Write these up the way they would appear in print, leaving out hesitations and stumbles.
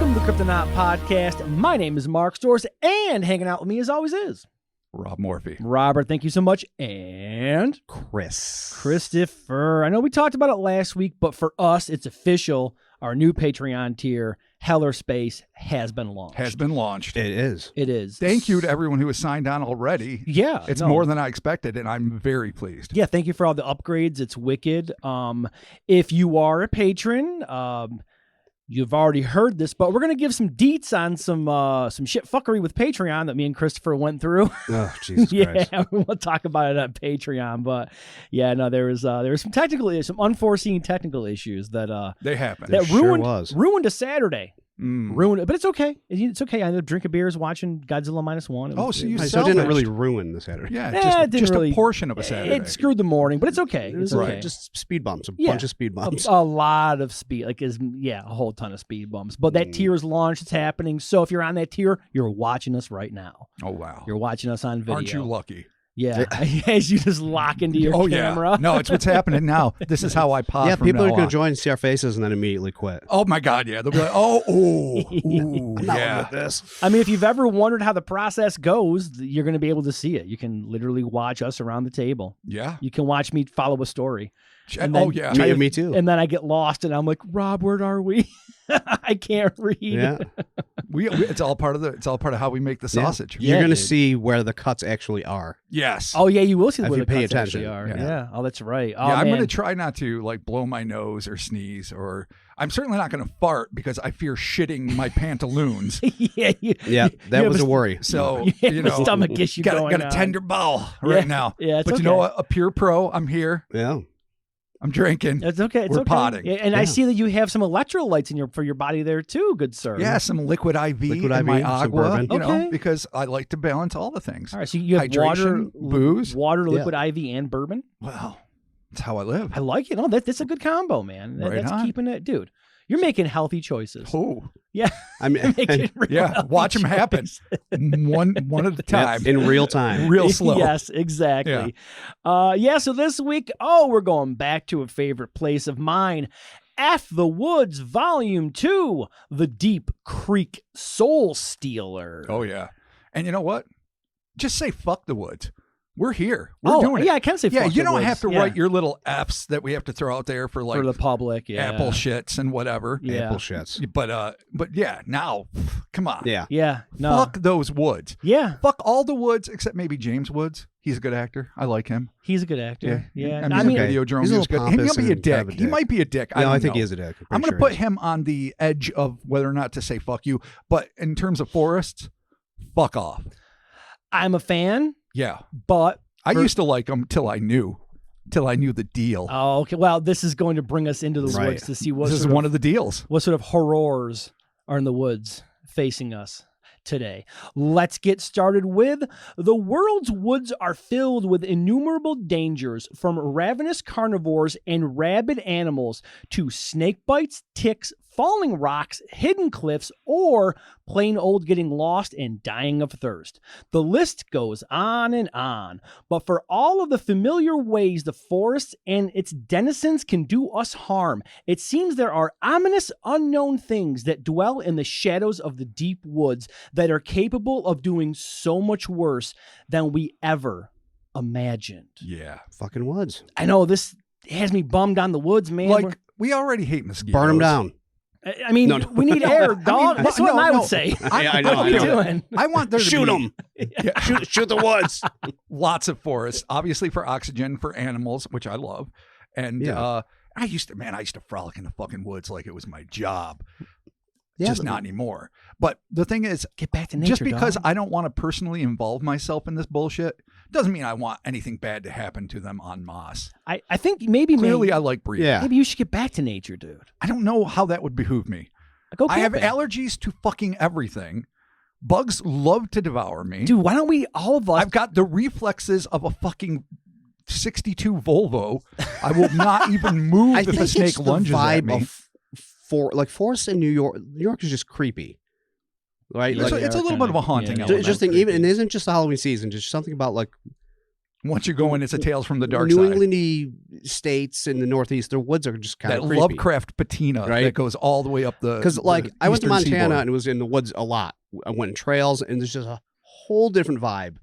Welcome to the Kryptonaut Podcast. My name is Mark Storrs, and hanging out with me as always is Rob Morphy. Robert, thank you so much. And Christopher. I know we talked about it last week, but for us, it's official. Our new Patreon tier, Heller Space, has been launched. It is. It is. Thank you to everyone who has signed on already. Yeah. It's more than I expected, and I'm very pleased. Yeah, thank you for all the upgrades. It's wicked. If you are a patron, you've already heard this, but we're going to give some deets on some shit fuckery with Patreon that me and Christopher went through. Oh, Jesus Christ. Yeah, we'll talk about it on Patreon, but yeah, no, there was some unforeseen technical issues that they happened. That It ruined a Saturday. Ruined it, but it's okay. It's okay. I ended up drinking beers, watching Godzilla -1. So you so it didn't really ruin the Saturday. Yeah, it didn't just really, a portion of a Saturday. It screwed the morning, but it's okay. It's okay. Just speed bumps, bunch of speed bumps. A lot of speed, a whole ton of speed bumps. But that tier is launched. It's happening. So if you're on that tier, you're watching us right now. Oh, wow. You're watching us on video. Aren't you lucky? Yeah, as you just lock into your camera. Yeah. No, it's what's happening now. This is how I pause. Yeah, from people are now going to on. join, see our faces, and then immediately quit. Oh my God, yeah. They'll be like, ooh, I'm not yeah. with this. I mean, if you've ever wondered how the process goes, you're going to be able to see it. You can literally watch us around the table. Yeah. You can watch me follow a story. And then, yeah. Me too. And then I get lost, and I'm like, Rob, where are we? I can't read. Yeah. It's all part of how we make the sausage. You're going to dude. see where the cuts actually are. Yes. Oh yeah, you will see If where you the pay cuts actually attention. are. Yeah. Oh, that's right. Oh, Yeah, I'm man. going to try not to blow my nose or sneeze, or I'm certainly not going to fart because I fear shitting my pantaloons. Yeah, that was a worry. So you have a stomach issue got going a on. tender bowel right now. Yeah, it's but you know what? A pure pro. I'm here. Yeah. I'm drinking. It's okay. It's We're okay. potting. Yeah, and I see that you have some electrolytes for your body there too, good sir. Yeah, some liquid IV Liquid in IV, my some agua, bourbon. you know, Okay. because I like to balance all the things. All right, so you have Hydration, booze. water, liquid IV, and bourbon. Well, that's how I live. I like it. No, that's a good combo, man. Right That's on. keeping it, dude. You're making healthy choices. Oh, Yeah, I mean, making real yeah. healthy Watch them happen. choices. one at a time. in real time. Real slow. Yes, exactly. So this week, we're going back to a favorite place of mine. F the Woods, Volume 2, The Deep Creek Soul Stealer. Oh, yeah. And you know what? Just say fuck the woods. We're here. We're doing it. Yeah, I can say Yeah, fuck you the don't woods. have to Yeah. write your little F's that we have to throw out there for for the public. Yeah. apple shits and whatever. Yeah. Apple shits. But yeah, now, come on. Yeah. Yeah. No. Fuck those woods. Yeah. Fuck all the Woods except maybe James Woods. He's a good actor. I like him. He's a good actor. Yeah. I mean, okay. Videodrome He's a is little good. He might pompous be a and kind of dick. a He dick. might be a dick. No, I don't think know. he is a dick. I'm going to pretty put sure him on the edge of whether or not to say fuck you. But in terms of forests, fuck off. I'm a fan, Yeah. but I used to like him till I knew the deal. oh, okay. Well, this is going to bring us into the Right. woods to see what This is sort one of the deals. what sort of horrors are in the woods facing us today. Let's get started with the world's woods are filled with innumerable dangers, from ravenous carnivores and rabid animals to snake bites, ticks, falling rocks, hidden cliffs, or plain old getting lost and dying of thirst. The list goes on and on. But for all of the familiar ways the forest and its denizens can do us harm, it seems there are ominous unknown things that dwell in the shadows of the deep woods that are capable of doing so much worse than we ever imagined. Yeah. fucking woods. I know this has me bummed on the woods, man. Like, we already hate mosquitoes. Burn them down. I mean, No. we need air, dog. That's what I would say. Yeah, I know. What are you doing? I want there to Shoot be them. Shoot the woods. lots of forests, obviously for oxygen, for animals, which I love. And Yeah. I used to frolic in the fucking woods like it was my job. Yeah, Just but- not anymore. But the thing is, Get back to nature, just because dog. I don't want to personally involve myself in this bullshit doesn't mean I want anything bad to happen to them en masse. I think maybe Clearly, I like breathing. Yeah. maybe you should get back to nature, dude. I don't know how that would behoove me. Go I have camping. allergies to fucking everything. Bugs love to devour me. Dude, why don't we, all of us, I've got the reflexes of a fucking 62 Volvo. I will not even move I if think a snake it's the lunges at vibe me. of forests in New York. New York is just creepy, right? It's, Like, it's a little bit of a haunting yeah. element. just think, even, and it isn't just the Halloween season. Just something about like Once you go in, it's a Tales from the Dark New Side. Englandy states in the Northeast, their woods are just kind That of creepy. Lovecraft patina Right? that goes all the way up the. Because like I went to eastern Montana seaboard. and it was in the woods a lot. I went in trails and there's just a whole different vibe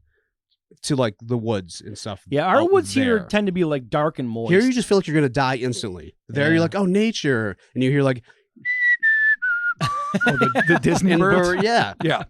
to like the woods and stuff. Yeah, our out woods here there. tend to be like dark and moist. Here you just feel like you're gonna die instantly. There Yeah. you're like, oh, nature, and you hear like Oh, the Disney and birds. yeah. Yeah.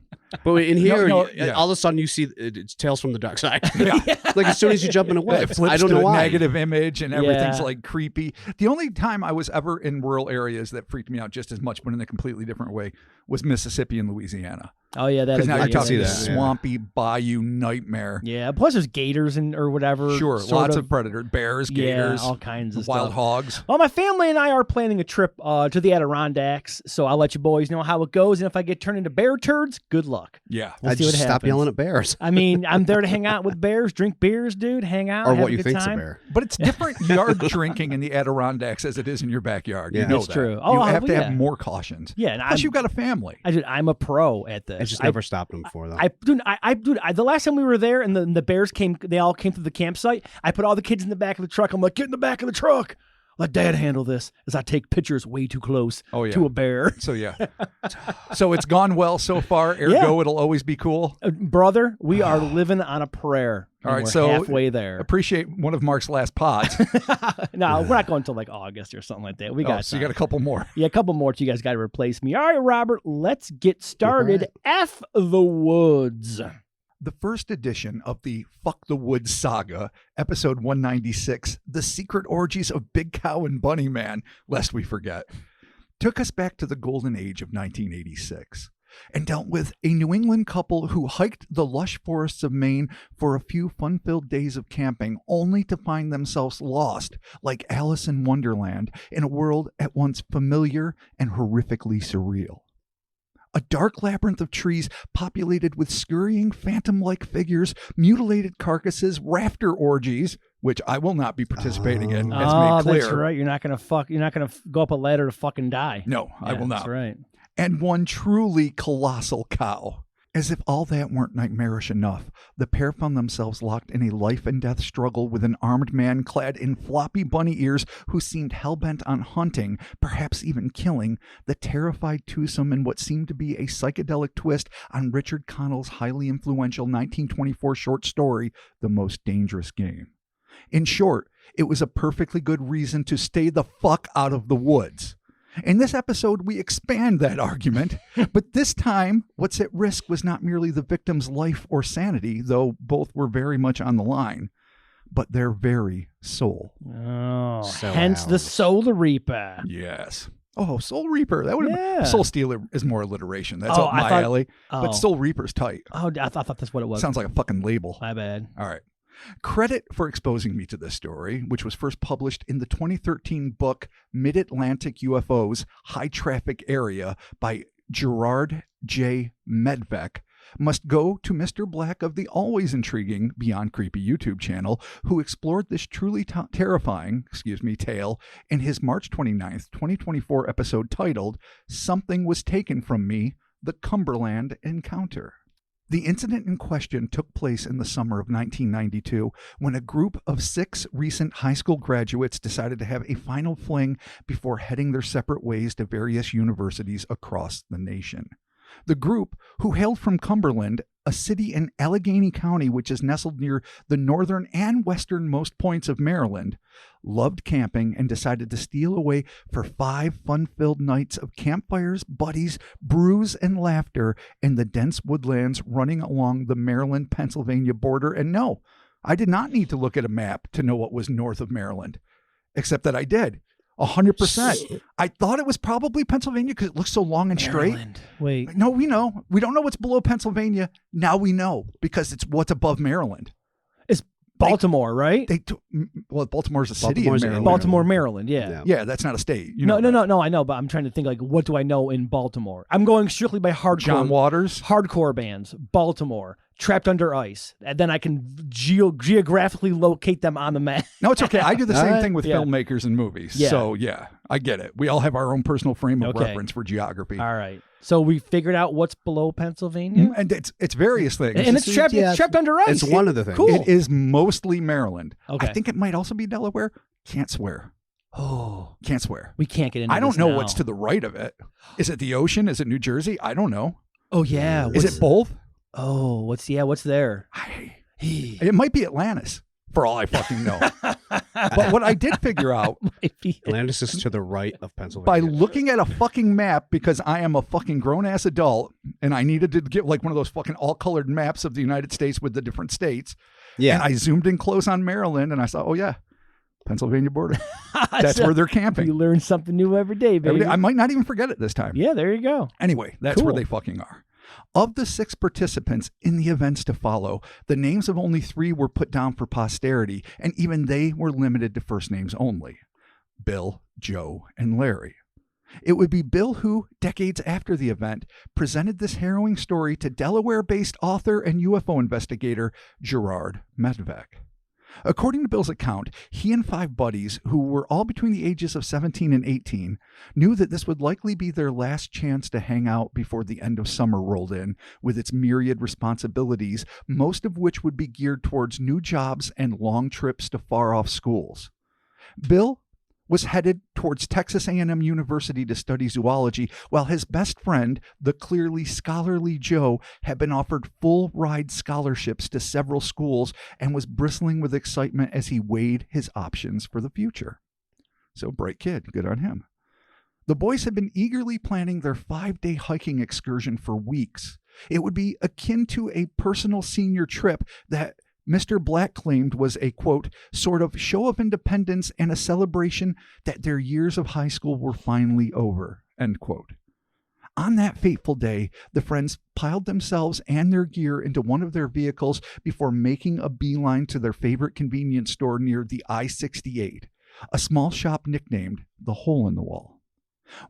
But in here, yeah. all of a sudden you see it's Tales from the Dark Side. Yeah. Like as soon as you jump in a It woods, flips I don't to know a why. negative image and everything's Yeah. like creepy. The only time I was ever in rural areas that freaked me out just as much, but in a completely different way, was Mississippi and Louisiana. Oh yeah, that Because is now I you're can talking see this that, yeah. swampy bayou nightmare. Yeah, plus there's gators and or whatever. Sure, sort lots of predators, bears, gators, all kinds of wild stuff. hogs. Well, my family and I are planning a trip to the Adirondacks, so I'll let you boys know how it goes. And if I get turned into bear turds, good luck. Yeah. We'll I see what just stop happens. yelling at bears. I mean, I'm there to hang out with bears, drink beers, dude, hang out, Or have what a you good think's a time. bear. But it's different yard drinking in the Adirondacks as it is in your backyard. Yeah. You know It's that. true. Oh, you have to yeah. have more cautions. Yeah, and Plus, you've got a family. I'm a pro at this. I just never stopped them before though. The last time we were there and the bears came, they all came to the campsite. I put all the kids in the back of the truck. I'm like, get in the back of the truck. Let Dad handle this as I take pictures way too close Oh, yeah. to a bear. So, yeah. So it's gone well so far. Ergo, Yeah. it'll always be cool. Brother, we are living on a prayer. All and right, we're so halfway there. Appreciate one of Mark's last pods. No, we're not going until like August or something like that. We got so you time. got a couple more. Yeah, a couple more. You guys got to replace me. All right, Robert, let's get started. F the Woods. The first edition of the Fuck the Woods saga, episode 196, The Secret Orgies of Big Cow and Bunny Man, lest we forget, took us back to the golden age of 1986 and dealt with a New England couple who hiked the lush forests of Maine for a few fun-filled days of camping, only to find themselves lost, like Alice in Wonderland, in a world at once familiar and horrifically surreal. A dark labyrinth of trees populated with scurrying phantom-like figures, mutilated carcasses, rafter orgies, which I will not be participating in, as made clear. That's right. You're not gonna go up a ladder to fucking die. No, I will not. That's right. And one truly colossal cow. As if all that weren't nightmarish enough, the pair found themselves locked in a life and death struggle with an armed man clad in floppy bunny ears who seemed hell-bent on hunting, perhaps even killing, the terrified twosome in what seemed to be a psychedelic twist on Richard Connell's highly influential 1924 short story, The Most Dangerous Game. In short, it was a perfectly good reason to stay the fuck out of the woods. In this episode, we expand that argument, but this time, what's at risk was not merely the victim's life or sanity, though both were very much on the line, but their very soul. Oh, So hence the owls. Soul Reaper. Yes. Oh, Soul Reaper. That would have Yeah. been Soul Stealer is more alliteration. That's Oh, up I my thought- alley. Oh. But Soul Reaper's tight. Oh, I thought that's what it was. Sounds like a fucking label. My bad. All right. Credit for exposing me to this story, which was first published in the 2013 book Mid-Atlantic UFOs High Traffic Area by Gerard J. Medvec, must go to Mr. Black of the always intriguing Beyond Creepy YouTube channel, who explored this truly terrifying tale in his March 29th, 2024 episode titled Something Was Taken From Me, The Cumberland Encounter. The incident in question took place in the summer of 1992 when a group of 6 recent high school graduates decided to have a final fling before heading their separate ways to various universities across the nation. The group, who hailed from Cumberland, a city in Allegheny County which is nestled near the northern and westernmost points of Maryland, loved camping and decided to steal away for 5 fun-filled nights of campfires, buddies, brews, and laughter in the dense woodlands running along the Maryland-Pennsylvania border. And no, I did not need to look at a map to know what was north of Maryland, except that I did. 100%. I thought it was probably Pennsylvania because it looks so long and straight. Maryland. Wait. No, we know. We don't know what's below Pennsylvania. Now we know because it's what's above Maryland. It's Baltimore, right? Baltimore's a city Baltimore's in in Maryland. Baltimore, Maryland. Yeah. Yeah, that's not a state. You No, know that. no, I know, but I'm trying to think like, what do I know in Baltimore? I'm going strictly by hardcore. John Waters. Hardcore bands. Baltimore, trapped under ice, and then I can geographically locate them on the map. No, it's okay. I do the same right. thing with Yeah. filmmakers and movies. Yeah. So, yeah, I get it. We all have our own personal frame of Okay. reference for geography. All right. So we figured out what's below Pennsylvania, And it's various things. and it's trapped. Yeah, It's trapped under ice. It's one of the things. Cool. It is mostly Maryland. Okay. I think it might also be Delaware. Can't swear. Oh, Can't swear. we can't get into. I don't this know now. what's to the right of it. Is it the ocean? Is it New Jersey? I don't know. Oh yeah. Is it both? Oh, what's there? It might be Atlantis, for all I fucking know. But what I did figure out Atlantis is to the right of by Pennsylvania. looking at a fucking map, because I am a fucking grown-ass adult, and I needed to get like one of those fucking all-colored maps of the United States with the different states. Yeah. And I zoomed in close on Maryland, and I saw, oh yeah, Pennsylvania border. That's where they're You camping. learn something new every day, baby. Every day. I might not even forget it this time. Yeah, there you go. Anyway, that's where Cool. they fucking are. Of the 6 participants in the events to follow, the names of only 3 were put down for posterity, and even they were limited to first names only: Bill, Joe, and Larry. It would be Bill who, decades after the event, presented this harrowing story to Delaware-based author and UFO investigator Gerard Medvec. According to Bill's account, he and 5 buddies, who were all between the ages of 17 and 18, knew that this would likely be their last chance to hang out before the end of summer rolled in, with its myriad responsibilities, most of which would be geared towards new jobs and long trips to far-off schools. Bill was headed towards Texas A&M University to study zoology, while his best friend, the clearly scholarly Joe, had been offered full ride scholarships to several schools and was bristling with excitement as he weighed his options for the future. So, bright kid, good on him. The boys had been eagerly planning their 5-day hiking excursion for weeks. It would be akin to a personal senior trip that Mr. Black claimed was a, quote, sort of show of independence and a celebration that their years of high school were finally over, end quote. On that fateful day, the friends piled themselves and their gear into one of their vehicles before making a beeline to their favorite convenience store near the I-68, a small shop nicknamed the Hole in the Wall.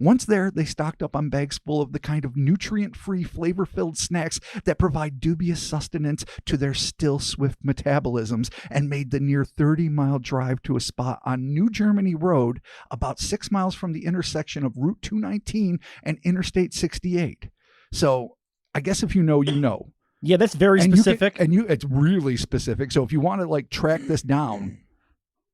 Once there, they stocked up on bags full of the kind of nutrient-free, flavor-filled snacks that provide dubious sustenance to their still swift metabolisms, and made the near 30-mile drive to a spot on New Germany Road, about 6 miles from the intersection of Route 219 and Interstate 68. So, I guess if you know, you know. Yeah, that's very And specific. it's really specific. So if you want to like track this down,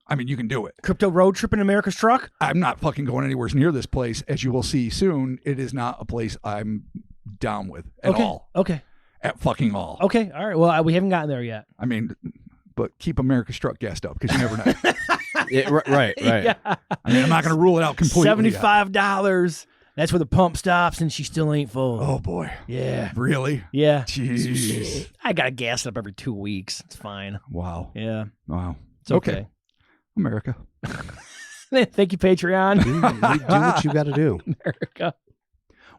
I mean, you can do it. Crypto road trip in America's truck. I'm not fucking going anywhere near this place. As you will see soon, it is not a place I'm down with at all. Okay. At fucking all. Okay. All right. Well, we haven't gotten there yet. I mean, but keep America's Truck guest up because you never know. Yeah, right. Yeah. I mean, I'm not going to rule it out completely. $75. That's where the pump stops, and she still ain't full. Oh, boy. Yeah. Really? Yeah. Jeez. I gotta gas it up every 2 weeks. It's fine. Wow. Yeah. Wow. It's okay. America. Thank you, Patreon. You do what you got to do. America.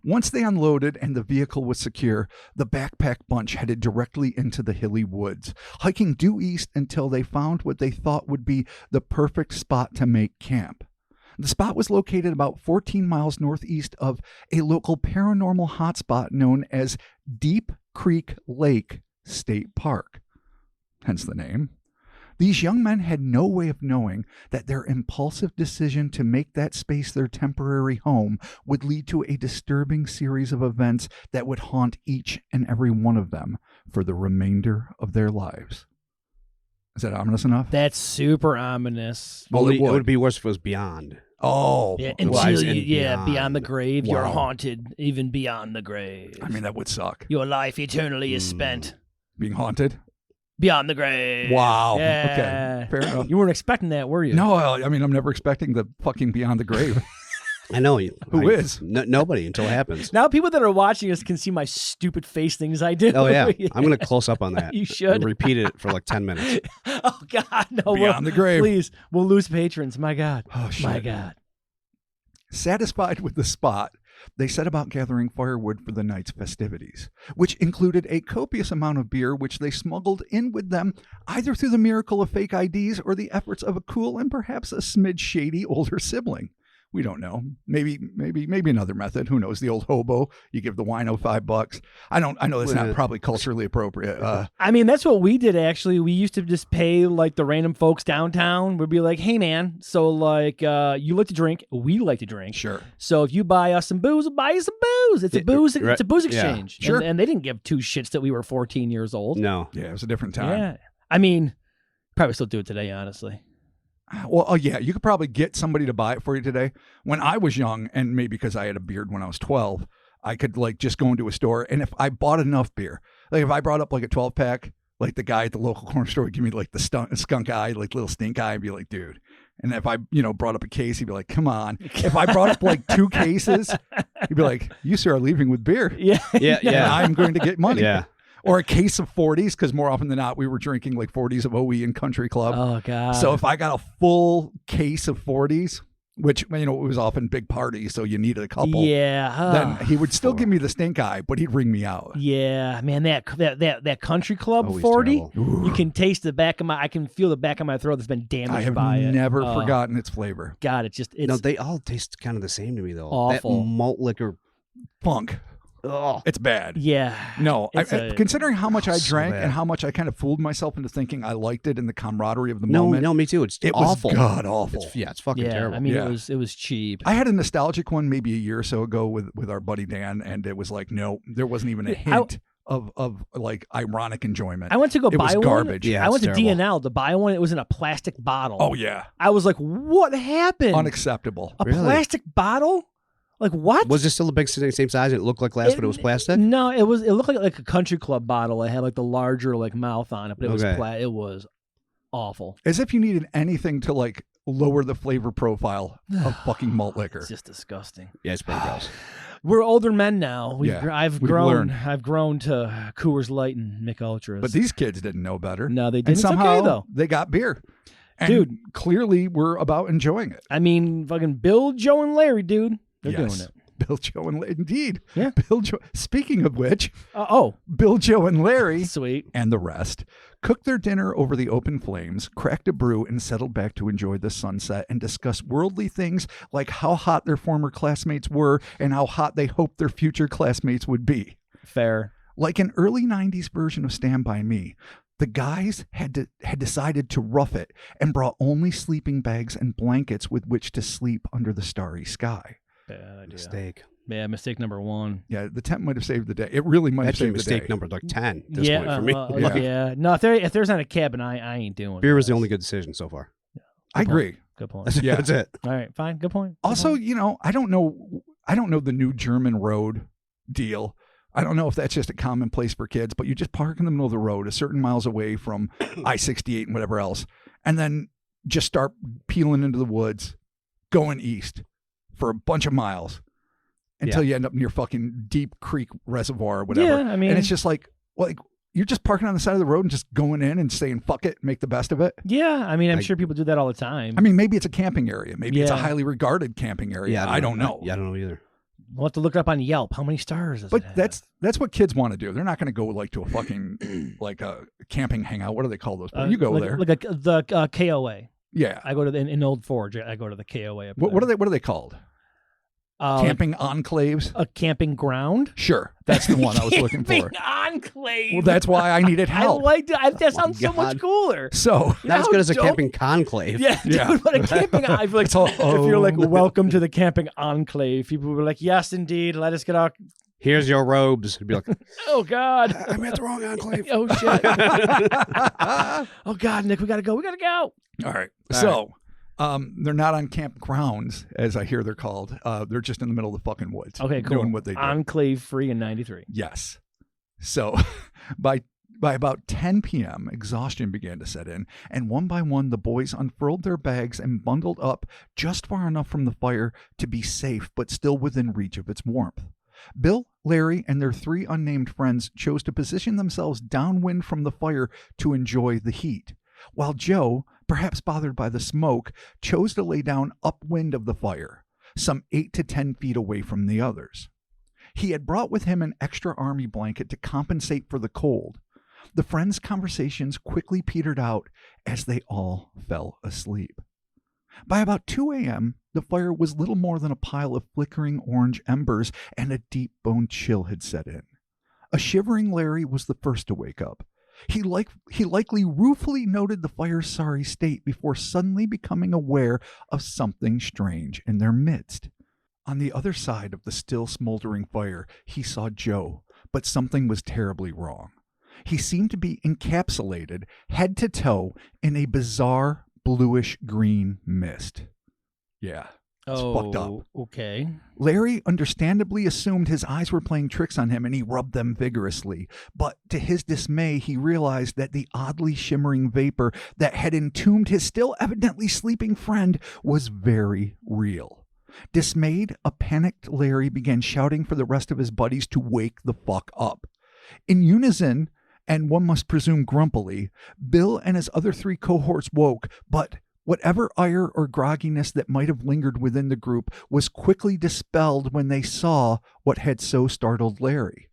Once they unloaded and the vehicle was secure, the backpack bunch headed directly into the hilly woods, hiking due east until they found what they thought would be the perfect spot to make camp. The spot was located about 14 miles northeast of a local paranormal hotspot known as Deep Creek Lake State Park, hence the name. These young men had no way of knowing that their impulsive decision to make that space their temporary home would lead to a disturbing series of events that would haunt each and every one of them for the remainder of their lives. Is that ominous enough? That's super ominous. Well, It would be worse if it was beyond. Oh, Yeah, The lives until and beyond beyond. the grave, you're Wow. haunted even beyond the grave. I mean, that would suck. Your life eternally is spent Being haunted? beyond the grave. Wow. Yeah. Okay. Fair enough. You weren't expecting that, were you? No, I mean, I'm never expecting the fucking beyond the grave. I know. Who is? Nobody until it happens. Now people that are watching us can see my stupid face things I do. Oh, yeah. I'm going to close up on that. You should. And repeat it for like 10 minutes. Oh, God. No. Beyond the grave. Please. We'll lose patrons. My God. Oh, shit. My God. Satisfied with the spot, they set about gathering firewood for the night's festivities, which included a copious amount of beer, which they smuggled in with them either through the miracle of fake IDs or the efforts of a cool and perhaps a smidge shady older sibling. We don't know. Maybe another method. Who knows? The old hobo. You give the wino $5. I know that's not probably culturally appropriate. I mean, that's what we did, actually. We used to just pay, like, the random folks downtown. We'd be like, hey, man, so, like, you like to drink. We like to drink. Sure. So if you buy us some booze, we'll buy you some booze. It's a booze exchange. Sure. And they didn't give two shits that we were 14 years old. No. Yeah, it was a different time. Yeah. I mean, probably still do it today, honestly. Well, oh yeah, you could probably get somebody to buy it for you today. When I was young, and maybe because I had a beard when I was 12, I could like just go into a store, and if I bought enough beer, like if I brought up like a 12-pack, like the guy at the local corner store would give me like the skunk eye, like little stink eye, and be like, dude. And if I, brought up a case, he'd be like, come on. If I brought up like 2 cases, he'd be like, you sir are leaving with beer. Yeah. And I'm going to get money. Yeah. Or a case of 40s, because more often than not, we were drinking like 40s of OE in Country Club. Oh, God. So if I got a full case of 40s, which, it was often big parties, so you needed a couple. Yeah. Then he would still give me the stink eye, but he'd ring me out. Yeah, man, that Country Club Always 40, terrible. you can taste I can feel the back of my throat that's been damaged I have by it. never forgotten its flavor. God, it's No, they all taste kind of the same to me, though. Awful. That malt liquor. Funk. Oh. It's bad. yeah. No, considering how much I so drank bad. and how much I kind of fooled myself into thinking I liked it in the camaraderie of the No, moment. me too. It's it awful. was god awful. It's fucking Yeah, terrible. I mean, Yeah. it was cheap. I had a nostalgic one maybe a year or so ago with our buddy Dan, and it was like, no, there wasn't even a hint of like ironic enjoyment. I went to go It buy was one. garbage. Yeah, I went to it's terrible. DNL to buy one. It was in a plastic bottle. Oh yeah, I was like, what happened? unacceptable. A Really? plastic bottle? Like what? Was it still a big same size? It looked like glass, but it was plastic. No, it looked like a Country Club bottle. It had like the larger like mouth on it, but it was Okay. it was awful. As if you needed anything to like lower the flavor profile of fucking malt liquor. It's just disgusting. Yeah, it's pretty gross. We're older men now. Yeah, I've we've grown. learned. I've grown to Coors Light and Mick Ultras. But these kids didn't know better. No, they And didn't. It's somehow okay though. they got beer. And Dude. clearly we're about enjoying it. I mean, fucking Bill, Joe, and Larry, dude. They're Yes. doing it. Bill, Joe, and indeed. Yeah. Bill, Joe. Speaking of which, Oh, Bill, Joe, and Larry sweet. and the rest cooked their dinner over the open flames, cracked a brew, and settled back to enjoy the sunset and discuss worldly things like how hot their former classmates were and how hot they hoped their future classmates would be. Fair. Like an early 90s version of Stand By Me, the guys had decided to rough it and brought only sleeping bags and blankets with which to sleep under the starry sky. Bad idea. Mistake. Yeah, mistake number one. Yeah, the tent might have saved the day. It really might have Actually, saved the mistake day. number like 10 at this Yeah, point for me. Yeah. yeah. No, if there's not a cabin, I ain't doing. Beer was the this. only good decision so far. I agree. Good point. That's, Yeah. that's it. All right, fine. Good point. Good Also, point. I don't know the new German road deal. I don't know if that's just a commonplace for kids, but you just park in the middle of the road a certain miles away from I-68 and whatever else, and then just start peeling into the woods, going east for a bunch of miles until you end up near fucking Deep Creek Reservoir or whatever. Yeah, I mean, and it's just like you're just parking on the side of the road and just going in and saying, fuck it, make the best of it. yeah. I mean, I'm sure people do that all the time. I mean, maybe it's a camping area. Maybe it's a Yeah. highly regarded camping area. Yeah, I don't know. Yeah, I don't know either. We'll have to look it up on Yelp. How many stars does it But have? that's what kids want to do. They're not going to go like to a fucking like a camping hangout. What do they call those? You go like, there. Like the KOA. Yeah. I go to in Old Forge. I go to the KOA. Up What are they called? Camping enclaves? A camping ground. Sure. That's the one I was looking for. Camping enclave. Well, that's why I needed help. I liked it. That sounds so much God. cooler. So You Not know as good as a dope- camping conclave. Yeah, Yeah. dude, but a camping. I feel like if you're like, welcome to the camping enclave, people were like, yes, indeed, let us get our. Here's your robes. It'd be like, Oh God. I'm at the wrong enclave. Oh shit. Oh God, Nick, we gotta go. We gotta go. all right. So they're not on campgrounds, as I hear they're called. They're just in the middle of the fucking woods. Okay, cool. Doing what they do. Enclave free in '93. Yes. So by about 10 p.m., exhaustion began to set in, and one by one, the boys unfurled their bags and bundled up just far enough from the fire to be safe, but still within reach of its warmth. Bill, Larry, and their 3 unnamed friends chose to position themselves downwind from the fire to enjoy the heat, while Joe, perhaps bothered by the smoke, chose to lay down upwind of the fire, some 8 to 10 feet away from the others. He had brought with him an extra army blanket to compensate for the cold. The friends' conversations quickly petered out as they all fell asleep. By about 2 a.m., the fire was little more than a pile of flickering orange embers, and a deep bone chill had set in. A shivering Larry was the first to wake up. He likely ruefully noted the fire's sorry state before suddenly becoming aware of something strange in their midst. On the other side of the still smoldering fire, he saw Joe, but something was terribly wrong. He seemed to be encapsulated, head to toe, in a bizarre bluish-green mist. Yeah, it's fucked up. Okay. Larry understandably assumed his eyes were playing tricks on him, and he rubbed them vigorously. But to his dismay, he realized that the oddly shimmering vapor that had entombed his still evidently sleeping friend was very real. Dismayed, a panicked Larry began shouting for the rest of his buddies to wake the fuck up. In unison, and one must presume grumpily, Bill and his other 3 cohorts woke, but whatever ire or grogginess that might have lingered within the group was quickly dispelled when they saw what had so startled Larry.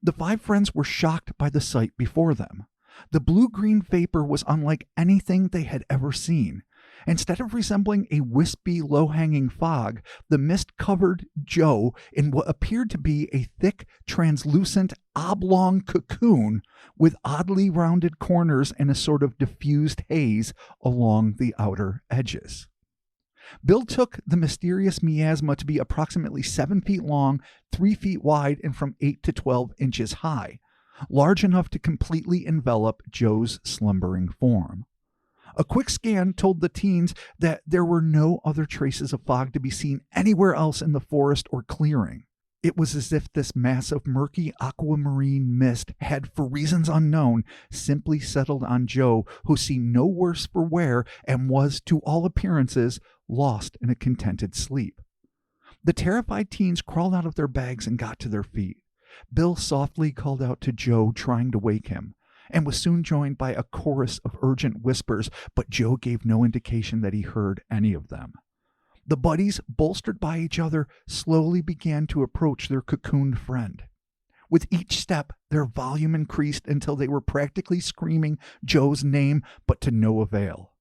The 5 friends were shocked by the sight before them. The blue-green vapor was unlike anything they had ever seen. Instead of resembling a wispy, low-hanging fog, the mist covered Joe in what appeared to be a thick, translucent, oblong cocoon with oddly rounded corners and a sort of diffused haze along the outer edges. Bill took the mysterious miasma to be approximately 7 feet long, 3 feet wide, and from 8 to 12 inches high, large enough to completely envelop Joe's slumbering form. A quick scan told the teens that there were no other traces of fog to be seen anywhere else in the forest or clearing. It was as if this mass of murky aquamarine mist had, for reasons unknown, simply settled on Joe, who seemed no worse for wear and was, to all appearances, lost in a contented sleep. The terrified teens crawled out of their bags and got to their feet. Bill softly called out to Joe, trying to wake him, and was soon joined by a chorus of urgent whispers, but Joe gave no indication that he heard any of them. The buddies, bolstered by each other, slowly began to approach their cocooned friend. With each step, their volume increased until they were practically screaming Joe's name, but to no avail.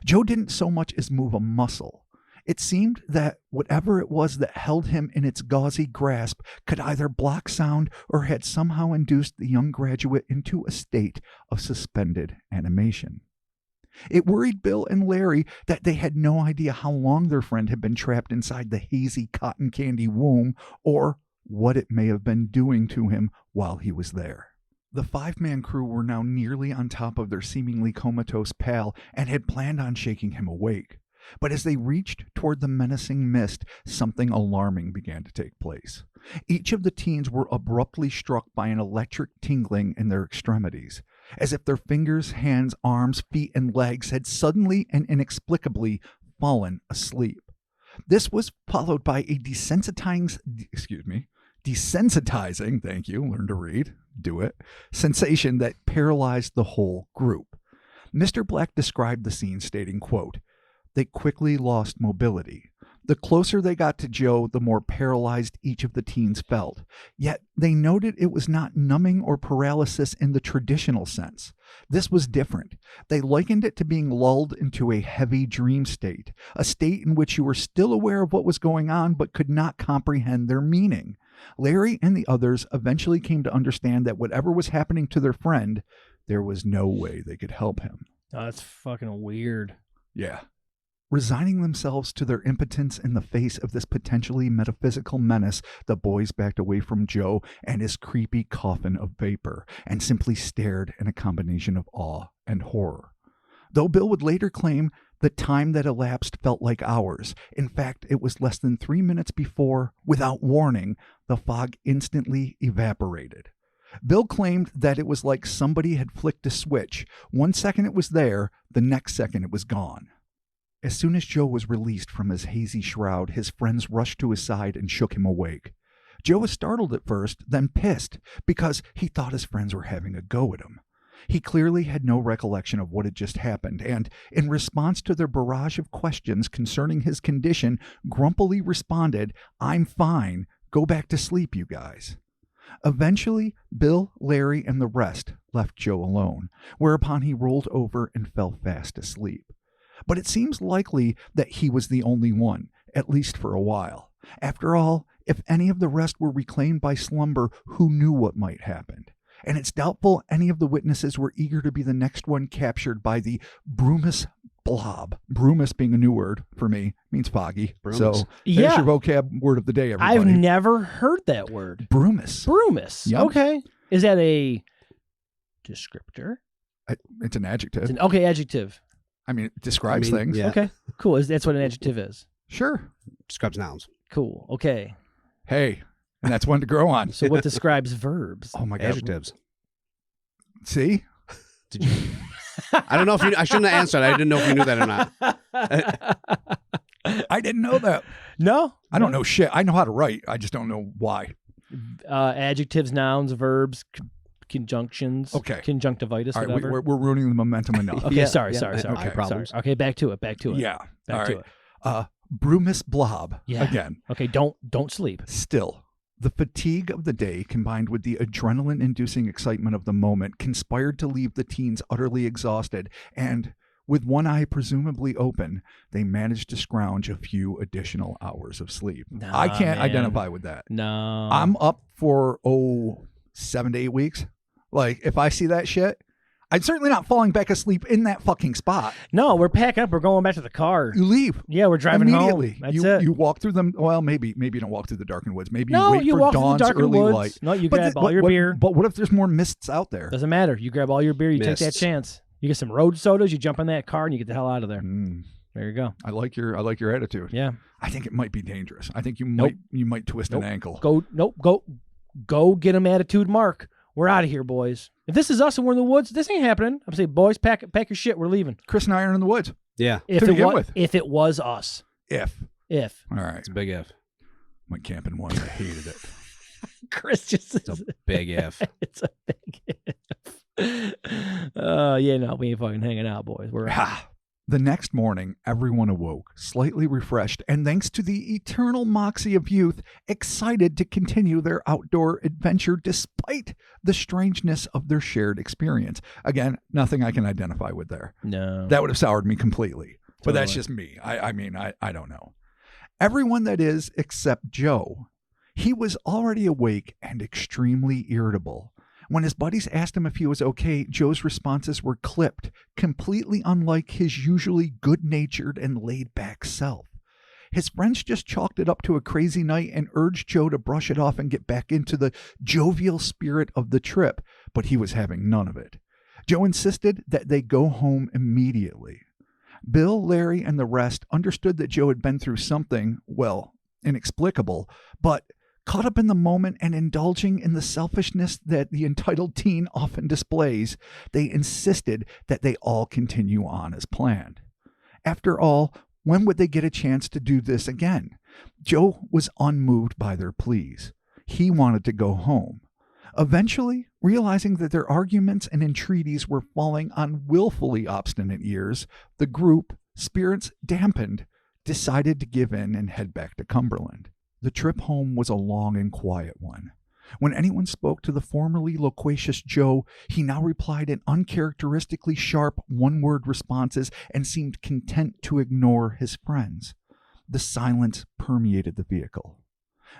Joe didn't so much as move a muscle. It seemed that whatever it was that held him in its gauzy grasp could either block sound or had somehow induced the young graduate into a state of suspended animation. It worried Bill and Larry that they had no idea how long their friend had been trapped inside the hazy cotton candy womb, or what it may have been doing to him while he was there. The 5-man crew were now nearly on top of their seemingly comatose pal and had planned on shaking him awake. But as they reached toward the menacing mist, something alarming began to take place. Each of the teens were abruptly struck by an electric tingling in their extremities, as if their fingers, hands, arms, feet, and legs had suddenly and inexplicably fallen asleep. This was followed by a desensitizing, thank you, learn to read, do it, sensation that paralyzed the whole group. Mr. Black described the scene, stating, quote, "They quickly lost mobility. The closer they got to Joe, the more paralyzed each of the teens felt. Yet they noted it was not numbing or paralysis in the traditional sense. This was different. They likened it to being lulled into a heavy dream state, a state in which you were still aware of what was going on but could not comprehend their meaning. Larry and the others eventually came to understand that whatever was happening to their friend, there was no way they could help him." Oh, that's fucking weird. Yeah. Resigning themselves to their impotence in the face of this potentially metaphysical menace, the boys backed away from Joe and his creepy coffin of vapor and simply stared in a combination of awe and horror. Though Bill would later claim the time that elapsed felt like hours. In fact, it was less than 3 minutes before, without warning, the fog instantly evaporated. Bill claimed that it was like somebody had flicked a switch. 1 second it was there, the next second it was gone. As soon as Joe was released from his hazy shroud, his friends rushed to his side and shook him awake. Joe was startled at first, then pissed, because he thought his friends were having a go at him. He clearly had no recollection of what had just happened, and in response to their barrage of questions concerning his condition, grumpily responded, "I'm fine. Go back to sleep, you guys." Eventually, Bill, Larry, and the rest left Joe alone, whereupon he rolled over and fell fast asleep. But it seems likely that he was the only one, at least for a while. After all, if any of the rest were reclaimed by slumber, who knew what might happen? And it's doubtful any of the witnesses were eager to be the next one captured by the Brumus blob. Brumus being a new word for me, means foggy. Brumus. So there's Yeah. your vocab word of the day, everybody. I've never heard that word. Brumus. Brumus. Yep. Okay. Is that a descriptor? It's an adjective. Okay, adjective. I mean, it describes things. Yeah. Okay, cool. That's what an adjective is. Sure. Describes nouns. Cool. Okay. Hey, and that's one to grow on. So what describes verbs? Oh my God. Adjectives. See? Did you? I don't know if you. I shouldn't have answered. I didn't know if you knew that or not. I didn't know that. No, I don't know shit. I know how to write. I just don't know why. Adjectives, nouns, verbs, conjunctions. Okay. Conjunctivitis. All right, whatever. we're ruining the momentum enough. Okay. Yeah, Sorry. yeah, Sorry. my problems. Sorry. Okay. Back to it. Yeah. Back All to right. it. Brumus blob. Yeah. Again. Okay. Don't sleep. Still, the fatigue of the day combined with the adrenaline-inducing excitement of the moment conspired to leave the teens utterly exhausted, and with one eye presumably open, they managed to scrounge a few additional hours of sleep. Nah, I can't man. identify with that. No. I'm up for 7 to 8 weeks. Like, if I see that shit, I'm certainly not falling back asleep in that fucking spot. No, we're packing up. We're going back to the car. You leave. Yeah, we're driving immediately. home. That's it. You walk through them. Well, maybe you don't walk through the darkened woods. Maybe No, you wait you for walk through the dawn's darkened early woods. light. No, you But grab all your beer. But what if there's more mists out there? Doesn't matter. You grab all your beer. You take that Mists. chance. You get some road sodas. You jump in that car and you get the hell out of there. Mm, There you go. I like your attitude. Yeah. I think it might be dangerous. I think you Nope. might twist an ankle. Go get him attitude mark. We're out of here, boys. If this is us and we're in the woods, this ain't happening. I'm saying, boys, pack your shit. We're leaving. Chris and I are in the woods. Yeah. If To it begin was, with. if it was us, If. if All right. It's a big if. Went camping once. I hated it. Chris just It's a big if. it's a big if. Yeah, no, we ain't fucking hanging out, boys. We're out. The next morning, everyone awoke, slightly refreshed, and thanks to the eternal moxie of youth, excited to continue their outdoor adventure despite the strangeness of their shared experience. Again, nothing I can identify with there. No. That would have soured me completely. But that's Totally. just me. I mean, I don't know. Everyone, that is, except Joe. He was already awake and extremely irritable. When his buddies asked him if he was okay, Joe's responses were clipped, completely unlike his usually good-natured and laid-back self. His friends just chalked it up to a crazy night and urged Joe to brush it off and get back into the jovial spirit of the trip, but he was having none of it. Joe insisted that they go home immediately. Bill, Larry, and the rest understood that Joe had been through something, well, inexplicable, but caught up in the moment and indulging in the selfishness that the entitled teen often displays, they insisted that they all continue on as planned. After all, when would they get a chance to do this again? Joe was unmoved by their pleas. He wanted to go home. Eventually, realizing that their arguments and entreaties were falling on willfully obstinate ears, the group, spirits dampened, decided to give in and head back to Cumberland. The trip home was a long and quiet one. When anyone spoke to the formerly loquacious Joe, he now replied in uncharacteristically sharp one-word responses and seemed content to ignore his friends. The silence permeated the vehicle.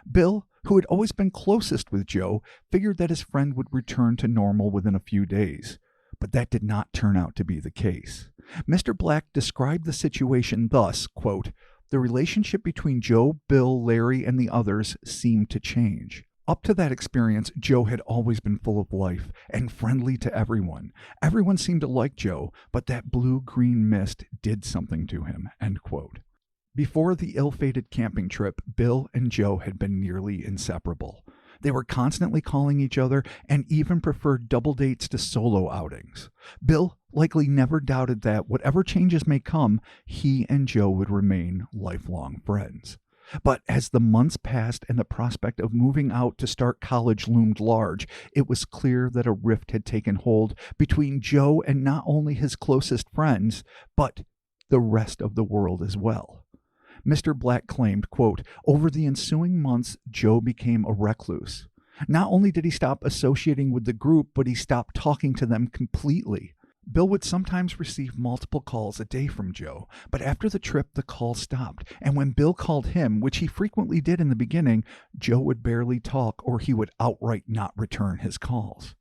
Bill, who had always been closest with Joe, figured that his friend would return to normal within a few days. But that did not turn out to be the case. Mr. Black described the situation thus, quote, "The relationship between Joe, Bill, Larry, and the others seemed to change. Up to that experience, Joe had always been full of life and friendly to everyone. Everyone seemed to like Joe, but that blue-green mist did something to him," end quote. Before the ill-fated camping trip, Bill and Joe had been nearly inseparable. They were constantly calling each other and even preferred double dates to solo outings. Bill likely never doubted that, whatever changes may come, he and Joe would remain lifelong friends. But as the months passed and the prospect of moving out to start college loomed large, it was clear that a rift had taken hold between Joe and not only his closest friends, but the rest of the world as well. Mr. Black claimed, quote, "Over the ensuing months, Joe became a recluse. Not only did he stop associating with the group, but he stopped talking to them completely. Bill would sometimes receive multiple calls a day from Joe, but after the trip, the call stopped. And when Bill called him, which he frequently did in the beginning, Joe would barely talk or he would outright not return his calls.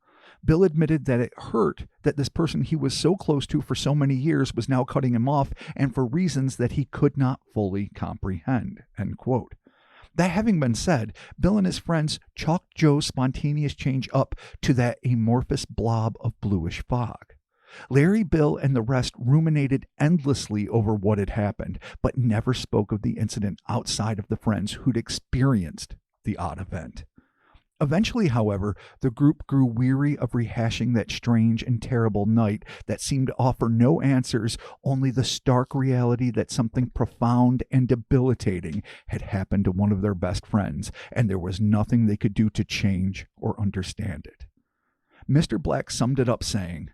Bill admitted that it hurt that this person he was so close to for so many years was now cutting him off, and for reasons that he could not fully comprehend, end quote. That having been said, Bill and his friends chalked Joe's spontaneous change up to that amorphous blob of bluish fog. Larry, Bill, and the rest ruminated endlessly over what had happened, but never spoke of the incident outside of the friends who'd experienced the odd event. Eventually, however, the group grew weary of rehashing that strange and terrible night that seemed to offer no answers, only the stark reality that something profound and debilitating had happened to one of their best friends, and there was nothing they could do to change or understand it. Mr. Black summed it up saying,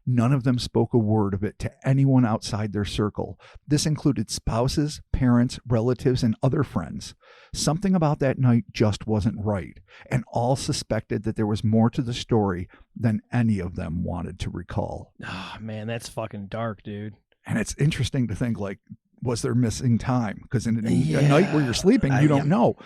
"None of them spoke a word of it to anyone outside their circle. This included spouses, parents, relatives, and other friends. Something about that night just wasn't right, and all suspected that there was more to the story than any of them wanted to recall." Oh, man, that's fucking dark, dude. And it's interesting to think, like, was there missing time? Because in a night where you're sleeping, you don't know.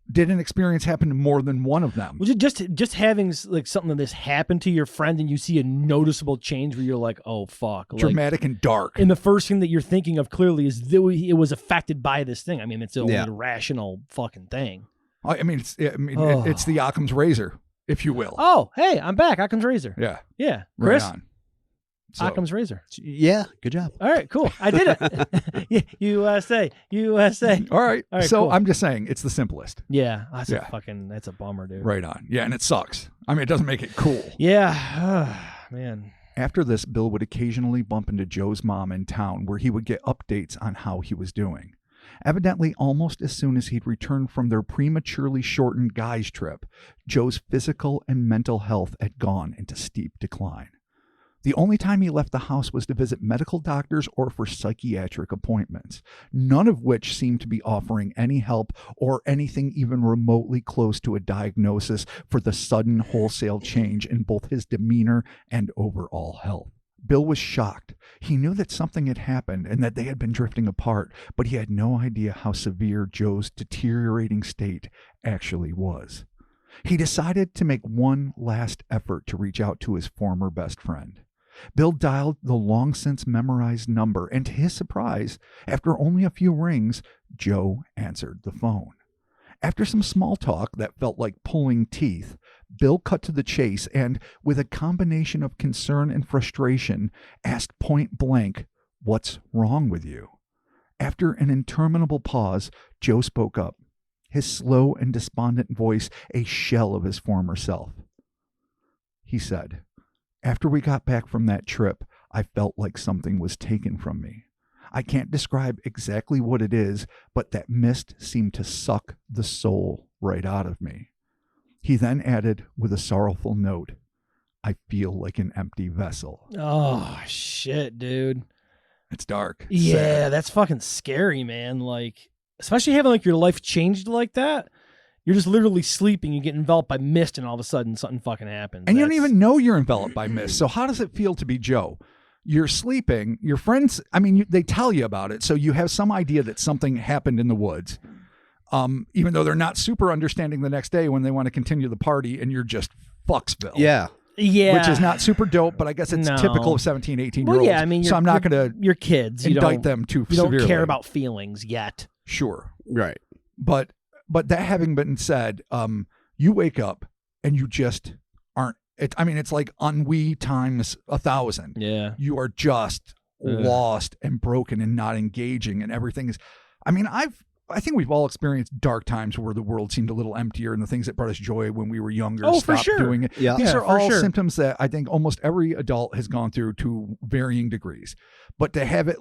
Did an experience happen to more than one of them? Well, just having like something like this happen to your friend and you see a noticeable change where you're like, oh, fuck. Dramatic and dark. And the first thing that you're thinking of clearly is that it was affected by this thing. I mean, it's an irrational fucking thing. I mean, it's the Occam's razor, if you will. Oh, hey, I'm back. Occam's razor. Yeah. Yeah. Chris? Right on. Occam's razor. Yeah, good job. All right, cool. I did it. USA. All right. So cool. I'm just saying it's the simplest. Yeah, that's a bummer, dude. Right on. Yeah, and it sucks. I mean, it doesn't make it cool. Yeah. Man. After this, Bill would occasionally bump into Joe's mom in town where he would get updates on how he was doing. Evidently, almost as soon as he'd returned from their prematurely shortened guys trip, Joe's physical and mental health had gone into steep decline. The only time he left the house was to visit medical doctors or for psychiatric appointments, none of which seemed to be offering any help or anything even remotely close to a diagnosis for the sudden wholesale change in both his demeanor and overall health. Bill was shocked. He knew that something had happened and that they had been drifting apart, but he had no idea how severe Joe's deteriorating state actually was. He decided to make one last effort to reach out to his former best friend. Bill dialed the long-since memorized number, and to his surprise, after only a few rings, Joe answered the phone. After some small talk that felt like pulling teeth, Bill cut to the chase and, with a combination of concern and frustration, asked point blank, "What's wrong with you?" After an interminable pause, Joe spoke up, his slow and despondent voice a shell of his former self. He said, "After we got back from that trip, I felt like something was taken from me. I can't describe exactly what it is, but that mist seemed to suck the soul right out of me." He then added with a sorrowful note, "I feel like an empty vessel." Oh, shit, dude. It's dark. Yeah, Sad. that's fucking scary, man. Like, especially having like your life changed like that. You're just literally sleeping, you get enveloped by mist, and all of a sudden something fucking happens. And you don't even know you're enveloped by mist. So how does it feel to be Joe? You're sleeping, your friends, they tell you about it. So you have some idea that something happened in the woods, even though they're not super understanding the next day when they want to continue the party, and you're just Fucksville. Yeah. Yeah. Which is not super dope, but I guess it's typical of 17, 18-year-olds. Well, yeah, I mean, so I'm not going to you're kids. indict them too You severely. don't care about feelings yet. Sure. Right. But that having been said, you wake up and you just aren't. It's like ennui times 1,000. Yeah. You are just lost and broken and not engaging, and everything is. I think we've all experienced dark times where the world seemed a little emptier, and the things that brought us joy when we were younger stopped doing it. Yeah. These are all symptoms that I think almost every adult has gone through to varying degrees. But to have it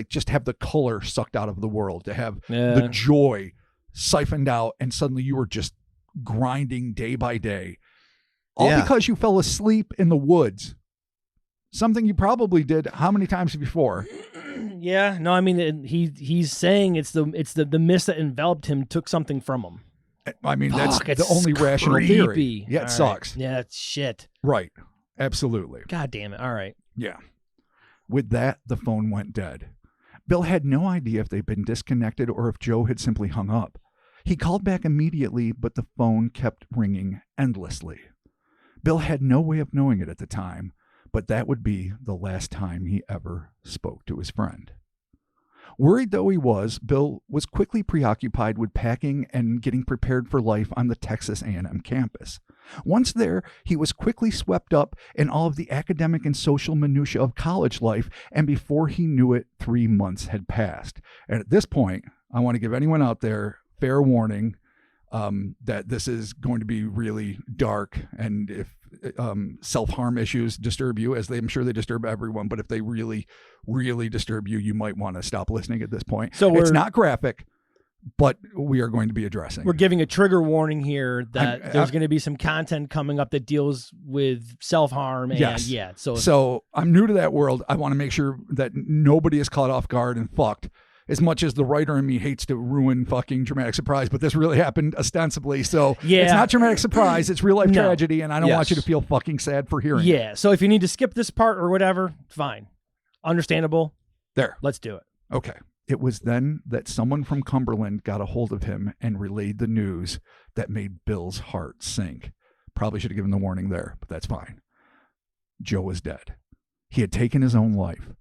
just have the color sucked out of the world, to have the joy siphoned out, and suddenly you were just grinding day by day, all because you fell asleep in the woods. Something you probably did how many times before? Yeah, no, he's saying it's the mist that enveloped him took something from him. That's the only rational theory. Yeah, it sucks. Yeah, it's shit. Right. Absolutely. God damn it. All right. Yeah. With that, the phone went dead. Bill had no idea if they'd been disconnected or if Joe had simply hung up. He called back immediately, but the phone kept ringing endlessly. Bill had no way of knowing it at the time, but that would be the last time he ever spoke to his friend. Worried though he was, Bill was quickly preoccupied with packing and getting prepared for life on the Texas A&M campus. Once there, he was quickly swept up in all of the academic and social minutiae of college life, and before he knew it, 3 months had passed. And at this point, I want to give anyone out there fair warning that this is going to be really dark, and if self-harm issues disturb you, as I'm sure they disturb everyone, but if they really, really disturb you, you might want to stop listening at this point. So it's not graphic, but we are going to be addressing. We're giving a trigger warning here that there's going to be some content coming up that deals with self-harm. And yes. Yeah. So I'm new to that world. I want to make sure that nobody is caught off guard and fucked. As much as the writer in me hates to ruin fucking dramatic surprise, but this really happened ostensibly. So yeah. It's not dramatic surprise. It's real life tragedy. And I don't want you to feel fucking sad for hearing it. Yeah. So if you need to skip this part or whatever, fine. Understandable. There. Let's do it. Okay. It was then that someone from Cumberland got a hold of him and relayed the news that made Bill's heart sink. Probably should have given the warning there, but that's fine. Joe was dead. He had taken his own life.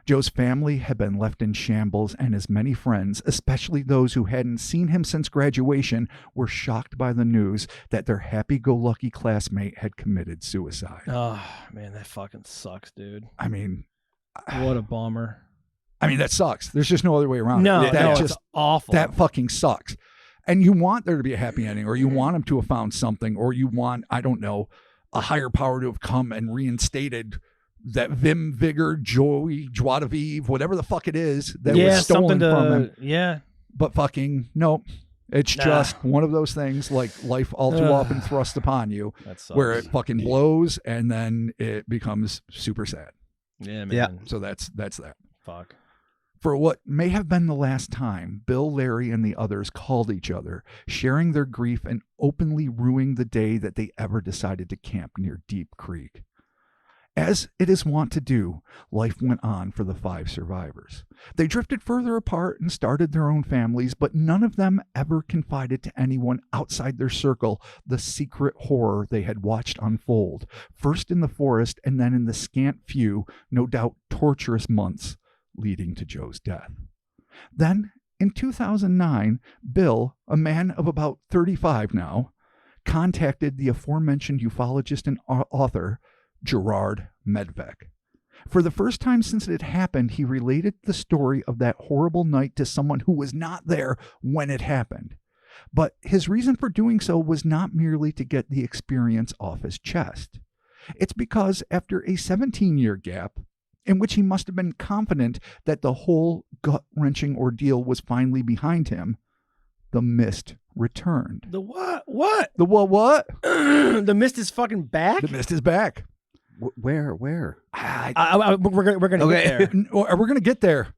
Joe's family had been left in shambles, and his many friends, especially those who hadn't seen him since graduation, were shocked by the news that their happy-go-lucky classmate had committed suicide. Oh, man, that fucking sucks, dude. I mean... What a bummer. I mean, that sucks. There's just no other way around it. That it's awful. That fucking sucks. And you want there to be a happy ending, or you want him to have found something, or you want, I don't know, a higher power to have come and reinstated that vim, vigor, joy, joie de vivre, whatever the fuck it is that was stolen from him. Yeah. But fucking, nope. It's just one of those things like life all too often thrust upon you where it fucking blows and then it becomes super sad. Yeah, man. Yeah. So that's that. Fuck. For what may have been the last time, Bill, Larry, and the others called each other, sharing their grief and openly ruining the day that they ever decided to camp near Deep Creek. As it is wont to do, life went on for the 5 survivors. They drifted further apart and started their own families, but none of them ever confided to anyone outside their circle the secret horror they had watched unfold, first in the forest and then in the scant few, no doubt torturous months leading to Joe's death. Then, in 2009, Bill, a man of about 35 now, contacted the aforementioned ufologist and author, Gerard Medvec. For the first time since it had happened, he related the story of that horrible night to someone who was not there when it happened. But his reason for doing so was not merely to get the experience off his chest. It's because after a 17-year gap, in which he must have been confident that the whole gut-wrenching ordeal was finally behind him, the mist returned. The what? What? The what? The mist is fucking back? The mist is back. Where? We're gonna get there. We're gonna get there,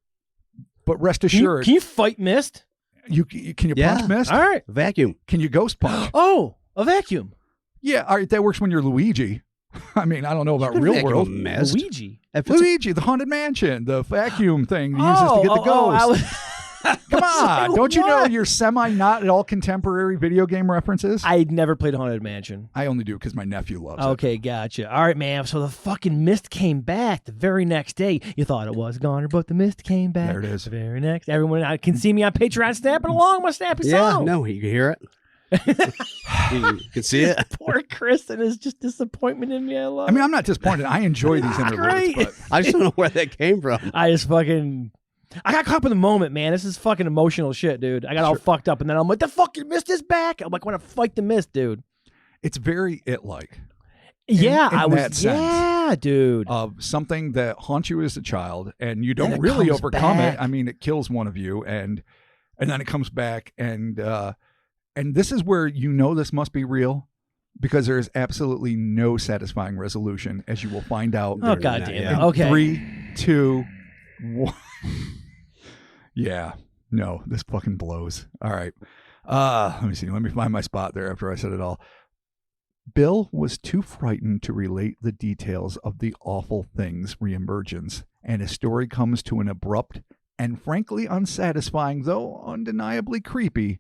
but rest assured. Can you fight mist? Can you punch mist? All right. Vacuum. Can you ghost punch? Oh, a vacuum. Yeah, all right. That works when you're Luigi. I mean, I don't know about real world. Mist. Luigi, the haunted mansion, the vacuum thing he uses to get the ghost. Come on, don't you know your not at all contemporary video game references? I'd never played Haunted Mansion. I only do because my nephew loves it. Okay, gotcha. All right, man. So the fucking mist came back the very next day. You thought it was gone, but the mist came back. There it is. The very next. Everyone can see me on Patreon snapping along my snappy sound. No, you can hear it. You can see it. Poor Kristen is just disappointment in me. I mean, I'm not disappointed. I enjoy these interludes. But I just don't know where that came from. I got caught up in the moment, man. This is fucking emotional shit, dude. I got all fucked up, and then I'm like, the fucking mist is back. I'm like, I want to fight the mist, dude. It's very it-like. Yeah, dude. Of something that haunts you as a child, and you don't really overcome it. I mean, it kills one of you, and then it comes back, and this is where you know this must be real, because there is absolutely no satisfying resolution, as you will find out. Oh, goddamn. Yeah. Okay. 3, 2, 1. Yeah. No, this fucking blows. All right. Let me see. Let me find my spot there after I said it all. Bill was too frightened to relate the details of the awful thing's reemergence, and his story comes to an abrupt and frankly unsatisfying, though undeniably creepy,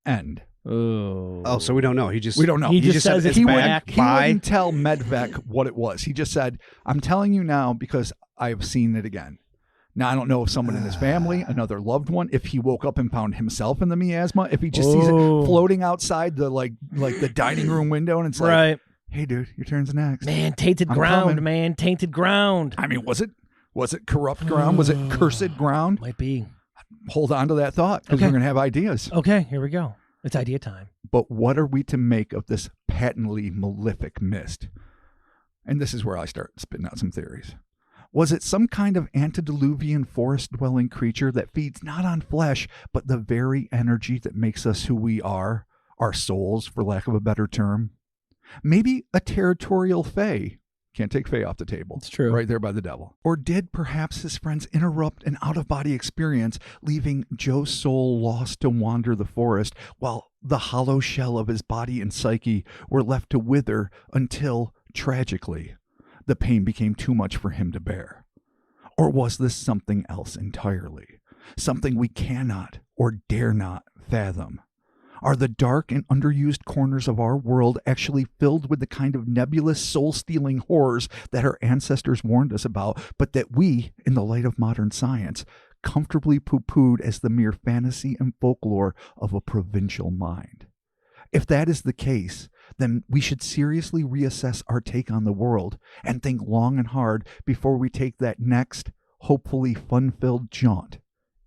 end. Oh, so we don't know. We don't know. He just says said it's he back. wouldn't tell Medvec what it was. He just said, I'm telling you now because I've seen it again. Now, I don't know if someone in his family, another loved one, if he woke up and found himself in the miasma, if he just sees it floating outside the like the dining room window, and it's like, hey, dude, your turn's next. Man, tainted I'm ground, coming. man. Tainted ground. I mean, was it corrupt ground? Was it cursed ground? Might be. Hold on to that thought, because Okay. we're going to have ideas. Okay, here we go. It's idea time. But what are we to make of this patently malefic mist? And this is where I start spitting out some theories. Was it some kind of antediluvian forest-dwelling creature that feeds not on flesh, but the very energy that makes us who we are, our souls, for lack of a better term? Maybe a territorial fae. Can't take fae off the table. It's true. Right there by the devil. Or did perhaps his friends interrupt an out-of-body experience, leaving Joe's soul lost to wander the forest, while the hollow shell of his body and psyche were left to wither until, tragically, the pain became too much for him to bear? Or was this something else entirely? Something we cannot or dare not fathom? Are the dark and underused corners of our world actually filled with the kind of nebulous, soul-stealing horrors that our ancestors warned us about, but that we, in the light of modern science, comfortably poo-pooed as the mere fantasy and folklore of a provincial mind? If that is the case, then we should seriously reassess our take on the world and think long and hard before we take that next, hopefully fun-filled jaunt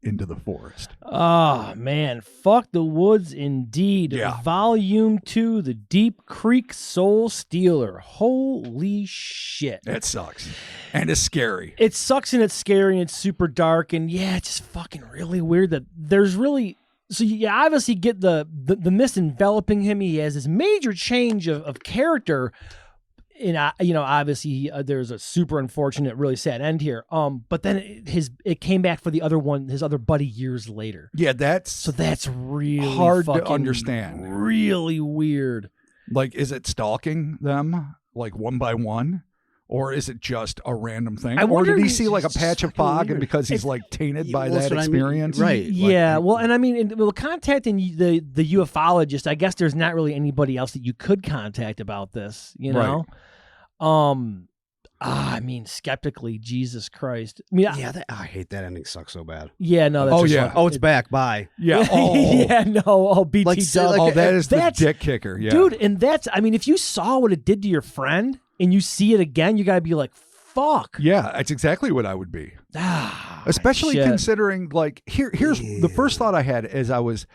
into the forest. Oh, man. Fuck the Woods indeed. Yeah. Volume 2, The Deep Creek Soul Stealer. Holy shit. It sucks. And it's scary. It sucks and it's scary and it's super dark. And yeah, it's just fucking really weird that there's really... So you obviously get the mist enveloping him. He has this major change of character. And obviously there's a super unfortunate, really sad end here. But then it came back for the other one, his other buddy, years later. Yeah, that's really hard to fucking understand. Really weird. Like, is it stalking them like one by one? Or is it just a random thing? Or did he see like a patch of fog and because he's like tainted by that experience? Right. Yeah. Well, and I mean, contacting the ufologist, I guess there's not really anybody else that you could contact about this, you know? I mean, skeptically, Jesus Christ. I mean, I hate that ending. Sucks so bad. Yeah, no. That's It's back. Bye. Yeah. Yeah, no. Oh, BT Like, dub. like, that is the that's- dick kicker. Yeah. Dude, and that's, I mean, if you saw what it did to your friend and you see it again, you got to be like, fuck. Yeah, that's exactly what I would be. Especially shit. considering, like, here's the first thought I had as I was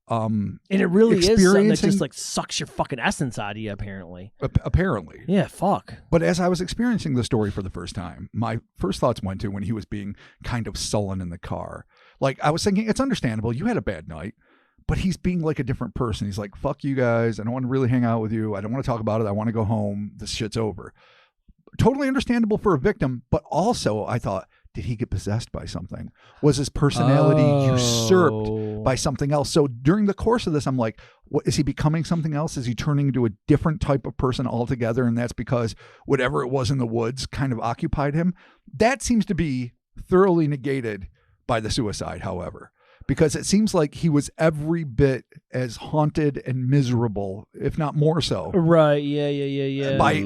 And it really is something that experiencing- just like sucks your fucking essence out of you, apparently. apparently. Yeah, fuck. But as I was experiencing the story for the first time, my first thoughts went to when he was being kind of sullen in the car. Like, I was thinking, it's understandable. You had a bad night. But he's being like a different person. He's like, fuck you guys. I don't want to really hang out with you. I don't want to talk about it. I want to go home. This shit's over. Totally understandable for a victim. But also, I thought, did he get possessed by something? Was his personality usurped by something else? So during the course of this, I'm like, what, is he becoming something else? Is he turning into a different type of person altogether? And that's because whatever it was in the woods kind of occupied him. That seems to be thoroughly negated by the suicide, however. Because it seems like he was every bit as haunted and miserable, if not more so. Right. Yeah. By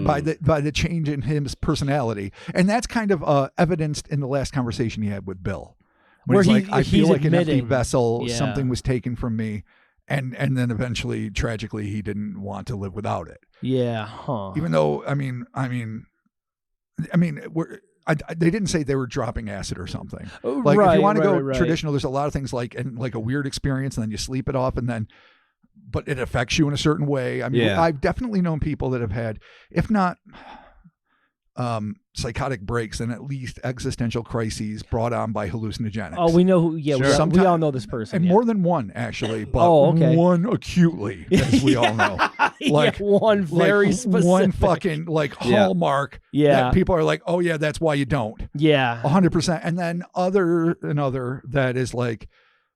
the change in his personality, and that's kind of evidenced in the last conversation he had with Bill, Where he's like, "I feel like an empty admitting- vessel. Yeah. Something was taken from me," and then eventually, tragically, he didn't want to live without it. Yeah. Huh. Even though, I mean, they didn't say they were dropping acid or something. Like, if you want to go traditional, there's a lot of things like a weird experience, and then you sleep it off, but it affects you in a certain way. I mean, I've definitely known people that have had, if not psychotic breaks, then at least existential crises brought on by hallucinogenics. Oh, we know who. Yeah, Sure. we all know this person. And yeah. more than one, actually, but okay. one acutely, as we all know. Like, yeah, one very like specific. one fucking like hallmark. Yeah. That people are like, oh yeah, that's why you don't. Yeah. 100%. And then another that is like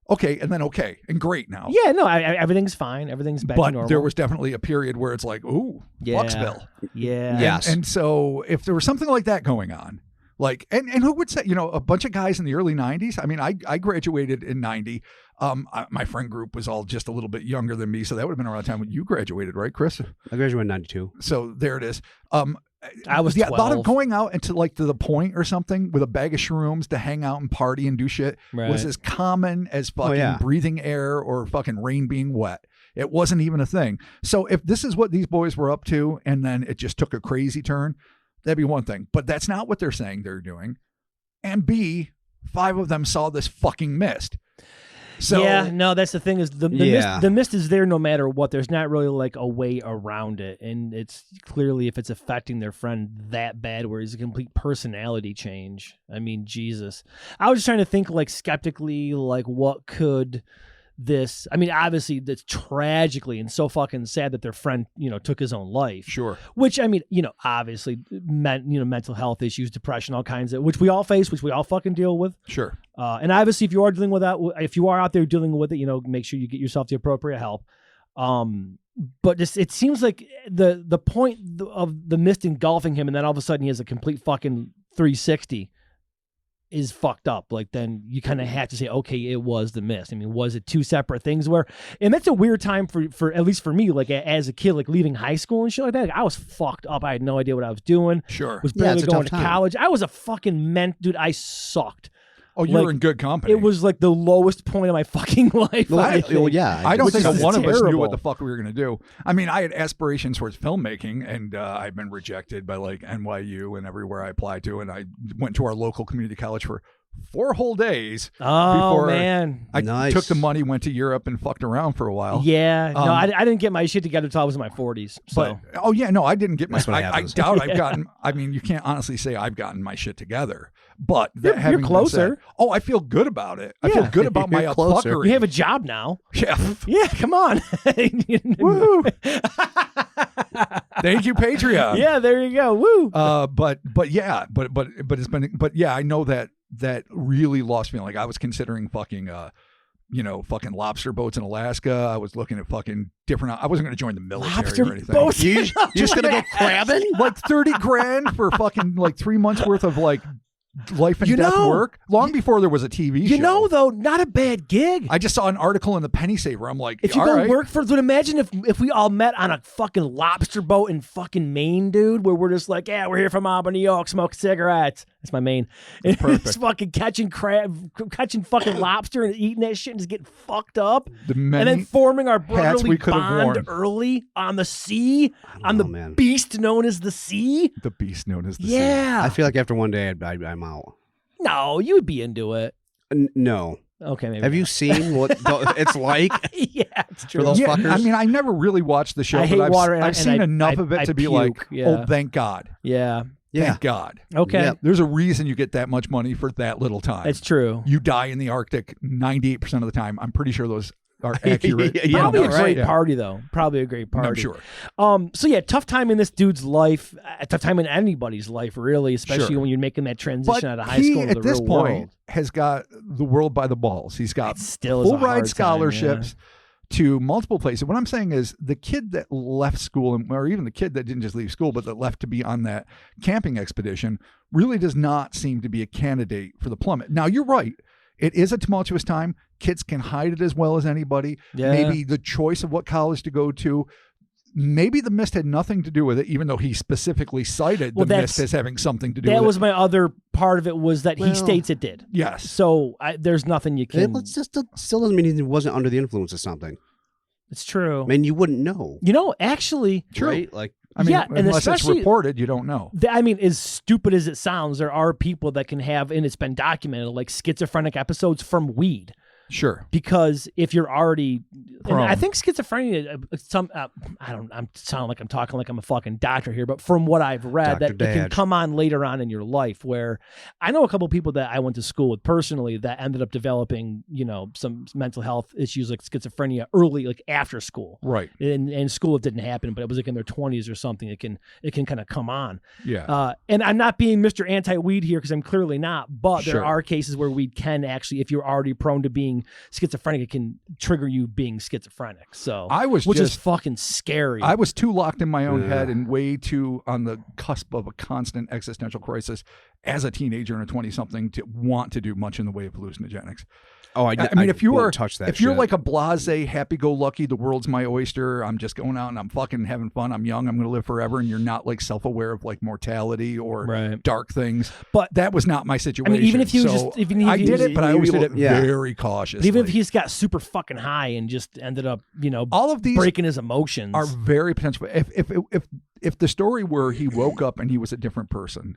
Okay, and then and great now. Yeah, no, everything's fine. Everything's back to But normal. there was definitely a period where it's like, ooh, Fucksville. Yeah. Yes. And so if there was something like that going on, like, and who would say, a bunch of guys in the early 90s? I mean, I graduated in 90. My friend group was all just a little bit younger than me, so that would have been around the time when you graduated, right, Chris? I graduated in 92. So there it is. I was the 12. thought of going out into like to the point or something with a bag of shrooms to hang out and party and do shit was as common as fucking breathing air or fucking rain being wet. It wasn't even a thing. So if this is what these boys were up to and then it just took a crazy turn, that'd be one thing. But that's not what they're saying they're doing. And B, 5 of them saw this fucking mist. So yeah, no, that's the thing is the mist is there no matter what. There's not really like a way around it, and it's clearly if it's affecting their friend that bad, where he's a complete personality change. I mean, Jesus, I was just trying to think like skeptically, like what could this? I mean, obviously that's tragically and so fucking sad that their friend took his own life. Sure. Which I mean, obviously mental health issues, depression, all kinds of which we all face, which we all fucking deal with. Sure. And obviously, if you are dealing with that, if you are out there dealing with it, make sure you get yourself the appropriate help. But it seems like the point of the mist engulfing him, and then all of a sudden he has a complete fucking 360, is fucked up. Like then you kind of have to say, okay, it was the mist. I mean, was it 2 separate things? And that's a weird time for at least for me, like as a kid, like leaving high school and shit like that. Like, I was fucked up. I had no idea what I was doing. Sure. Was barely it's a going to tough time. college. I was a fucking dude. I sucked. Oh, you were in good company. It was like the lowest point of my fucking life. I don't think is one of us knew terrible. what the fuck we were going to do. I mean, I had aspirations towards filmmaking, and I've been rejected by like NYU and everywhere I applied to. And I went to our local community college for 4 whole days. Oh, before man. I took the money, went to Europe, and fucked around for a while. Yeah. No, I didn't get my shit together until I was in my 40s. So. But, I didn't get my That's what I happens. doubt I've gotten, I mean, you can't honestly say I've gotten my shit together. But You're having been closer. said, I feel good about it. I feel good about my You're closer. fuckery. You have a job now. Yeah. Yeah, come on. Woo. Thank you, Patreon. Yeah, there you go. Woo. But it's been, I know that really lost me. Like I was considering fucking, fucking lobster boats in Alaska. I was looking at fucking different. I wasn't going to join the military Lobster or anything. boats? You're just gonna go crabbing? Like 30 grand for fucking like 3 months worth of like life and death work. Long before there was a TV show. Though, not a bad gig. I just saw an article in the Penny Saver. I'm like, If you all go right. work for, dude, imagine if we all met on a fucking lobster boat in fucking Maine, dude, where we're just like, yeah, we're here from Albany, New York, smoking cigarettes. That's my Maine. And perfect. it's fucking catching fucking lobster and eating that shit and just getting fucked up. And then forming our brotherly we could have bond worn. early on the sea, on the man. beast known as the sea. The beast known as the sea. Yeah. I feel like after one day, I'm out. No, you would be into it. No. Okay, maybe. Have you not. seen what it's like? Yeah, it's true. For those Yeah, fuckers? I mean, I never really watched the show, I hate but water, I've seen enough of it I to be puke, like, yeah. oh, thank God. Yeah. Thank God. Okay. Yep. There's a reason you get that much money for that little time. It's true. You die in the Arctic 98% of the time. I'm pretty sure those are accurate. Yeah, Probably a right? great Yeah. party, though. Probably a great party. I'm sure. So yeah, tough time in this dude's life. A tough time in anybody's life, really, especially Sure. when you're making that transition But out of high he, school to at the this real point, world. has got the world by the balls. He's got It still is a full hard ride time, scholarships to multiple places. What I'm saying is the kid that left school, or even the kid that didn't just leave school, but that left to be on that camping expedition, really does not seem to be a candidate for the plummet. Now, you're right. It is a tumultuous time. Kids can hide it as well as anybody. Yeah. Maybe the choice of what college to go to. Maybe the mist had nothing to do with it, even though he specifically cited Well, the mist as having something to do That with was it. my other part of it was that he states it did. Yes. So there's nothing you can. It still doesn't mean he wasn't under the influence of something. It's true. I mean, you wouldn't know. Actually, Right? Like, I mean, yeah, and unless it's especially- reported, you don't know. I mean, as stupid as it sounds, there are people that can have, and it's been documented, like schizophrenic episodes from weed. Sure. Because if you're already, and Prone. I think schizophrenia, I'm sounding like I'm talking like I'm a fucking doctor here, but from what I've read, Dr. that it can Dad. come on later on in your life. Where I know a couple of people that I went to school with personally that ended up developing, some mental health issues like schizophrenia early, like after school. Right. In school, it didn't happen, but it was like in their 20s or something. It can kind of come on. Yeah. And I'm not being Mr. Anti-Weed here because I'm clearly not, but Sure. there are cases where weed can actually, if you're already prone to being being schizophrenic, it can trigger you being schizophrenic. So which is fucking scary. I was too locked in my own head and way too on the cusp of a constant existential crisis as a teenager and a 20-something to want to do much in the way of hallucinogenics. Oh, I mean, if you're shit. like a blasé, happy-go-lucky, the world's my oyster, I'm just going out and I'm fucking having fun, I'm young, I'm going to live forever, and you're not like self-aware of like mortality or dark things. But that was not my situation. I mean, even if you I did it, but I always did it very cautiously. Even if he's got super fucking high and just ended up, all of these breaking his emotions are very potential. If the story were he woke up and he was a different person,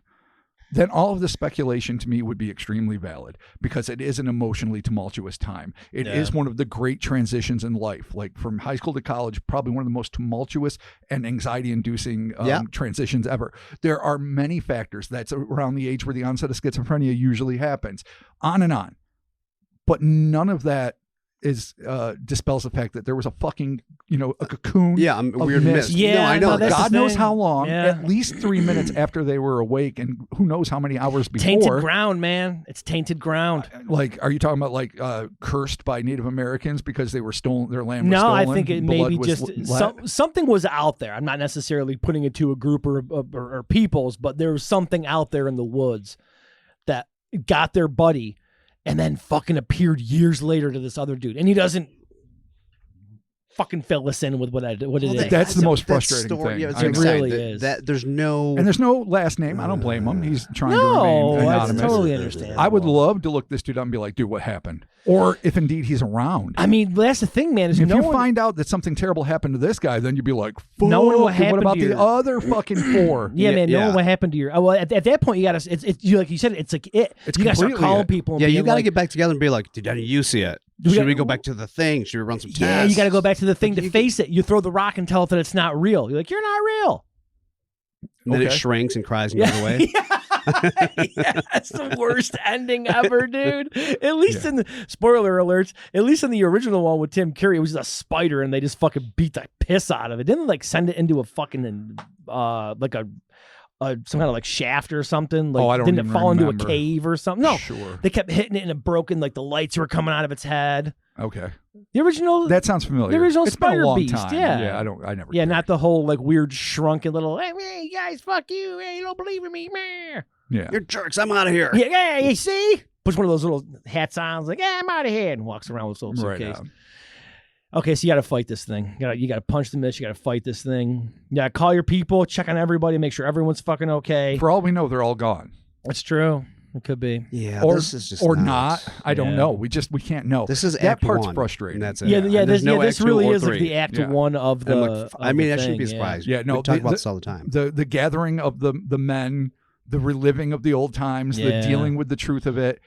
then all of the speculation to me would be extremely valid because it is an emotionally tumultuous time. It is one of the great transitions in life, like from high school to college, probably one of the most tumultuous and anxiety-inducing transitions ever. There are many factors. That's around the age where the onset of schizophrenia usually happens, on and on. But none of that dispels the fact that there was a fucking, a cocoon. A weird mist. Yeah, no, I know. No, God knows how long. Yeah. At least 3 minutes after they were awake, and who knows how many hours before. Tainted ground, man. It's tainted ground. Like, are you talking about like cursed by Native Americans because they were stolen? Their land was stolen? stolen. I think it maybe just something was out there. I'm not necessarily putting it to a group or peoples, but there was something out there in the woods that got their buddy. And then fucking appeared years later to this other dude. And he doesn't fucking fill us in with what it is. That's the most frustrating thing. Yeah, it really is. There's no... And there's no last name. I don't blame him. He's trying to remain anonymous. I totally understand. I would love to look this dude up and be like, dude, what happened? Or if indeed he's around. I mean, that's the thing, man. Is if you find out that something terrible happened to this guy, then you'd be like, fuck, no one what happened what about to the other fucking four? Yeah, man, no one what happened to your... Well, at that point, you got to... It's you like you said, it's like it. You got to start calling people. And you got to like, get back together and be like, did any of you see it? Should we go back to the thing? Should we run some tests? Yeah, you got to go back to the thing to face it. You throw the rock and tell it that it's not real. You're like, you're not real. And then it shrinks and cries and goes away. Yeah, that's the worst ending ever, dude. At least in the spoiler alerts, at least in the original one with Tim Curry, it was just a spider and they just fucking beat the piss out of it. Didn't they like send it into a fucking like a some kind of like shaft or something? Like, I don't didn't even it fall remember. into a cave or something? No, sure. They kept hitting it and it broke and like the lights were coming out of its head. Okay. The original. That sounds familiar. The original it's Spider been a long Beast. time. Yeah. I never. Yeah, cared. not the whole like weird shrunken little. Hey guys, fuck you. Hey, you don't believe in me, man. Yeah. You're jerks. I'm out of here. Yeah, you see? Puts one of those little hats on. Like, yeah, I'm out of here, and walks around with his little suitcase. Right. Okay, so you got to fight this thing. You got to punch the miss. You got to fight this thing. You got to call your people, check on everybody, make sure everyone's fucking okay. For all we know, they're all gone. That's true. It could be. Yeah, or, this is just not. I don't know. We can't know. This is that Act part's 1, frustrating. That's it. Yeah. This really is like like the Act 1 of the. Look, I mean, that shouldn't be a thing, surprise. Yeah, no, we talk about this all the time. The gathering of the men, the reliving of the old times, the dealing with the truth of it,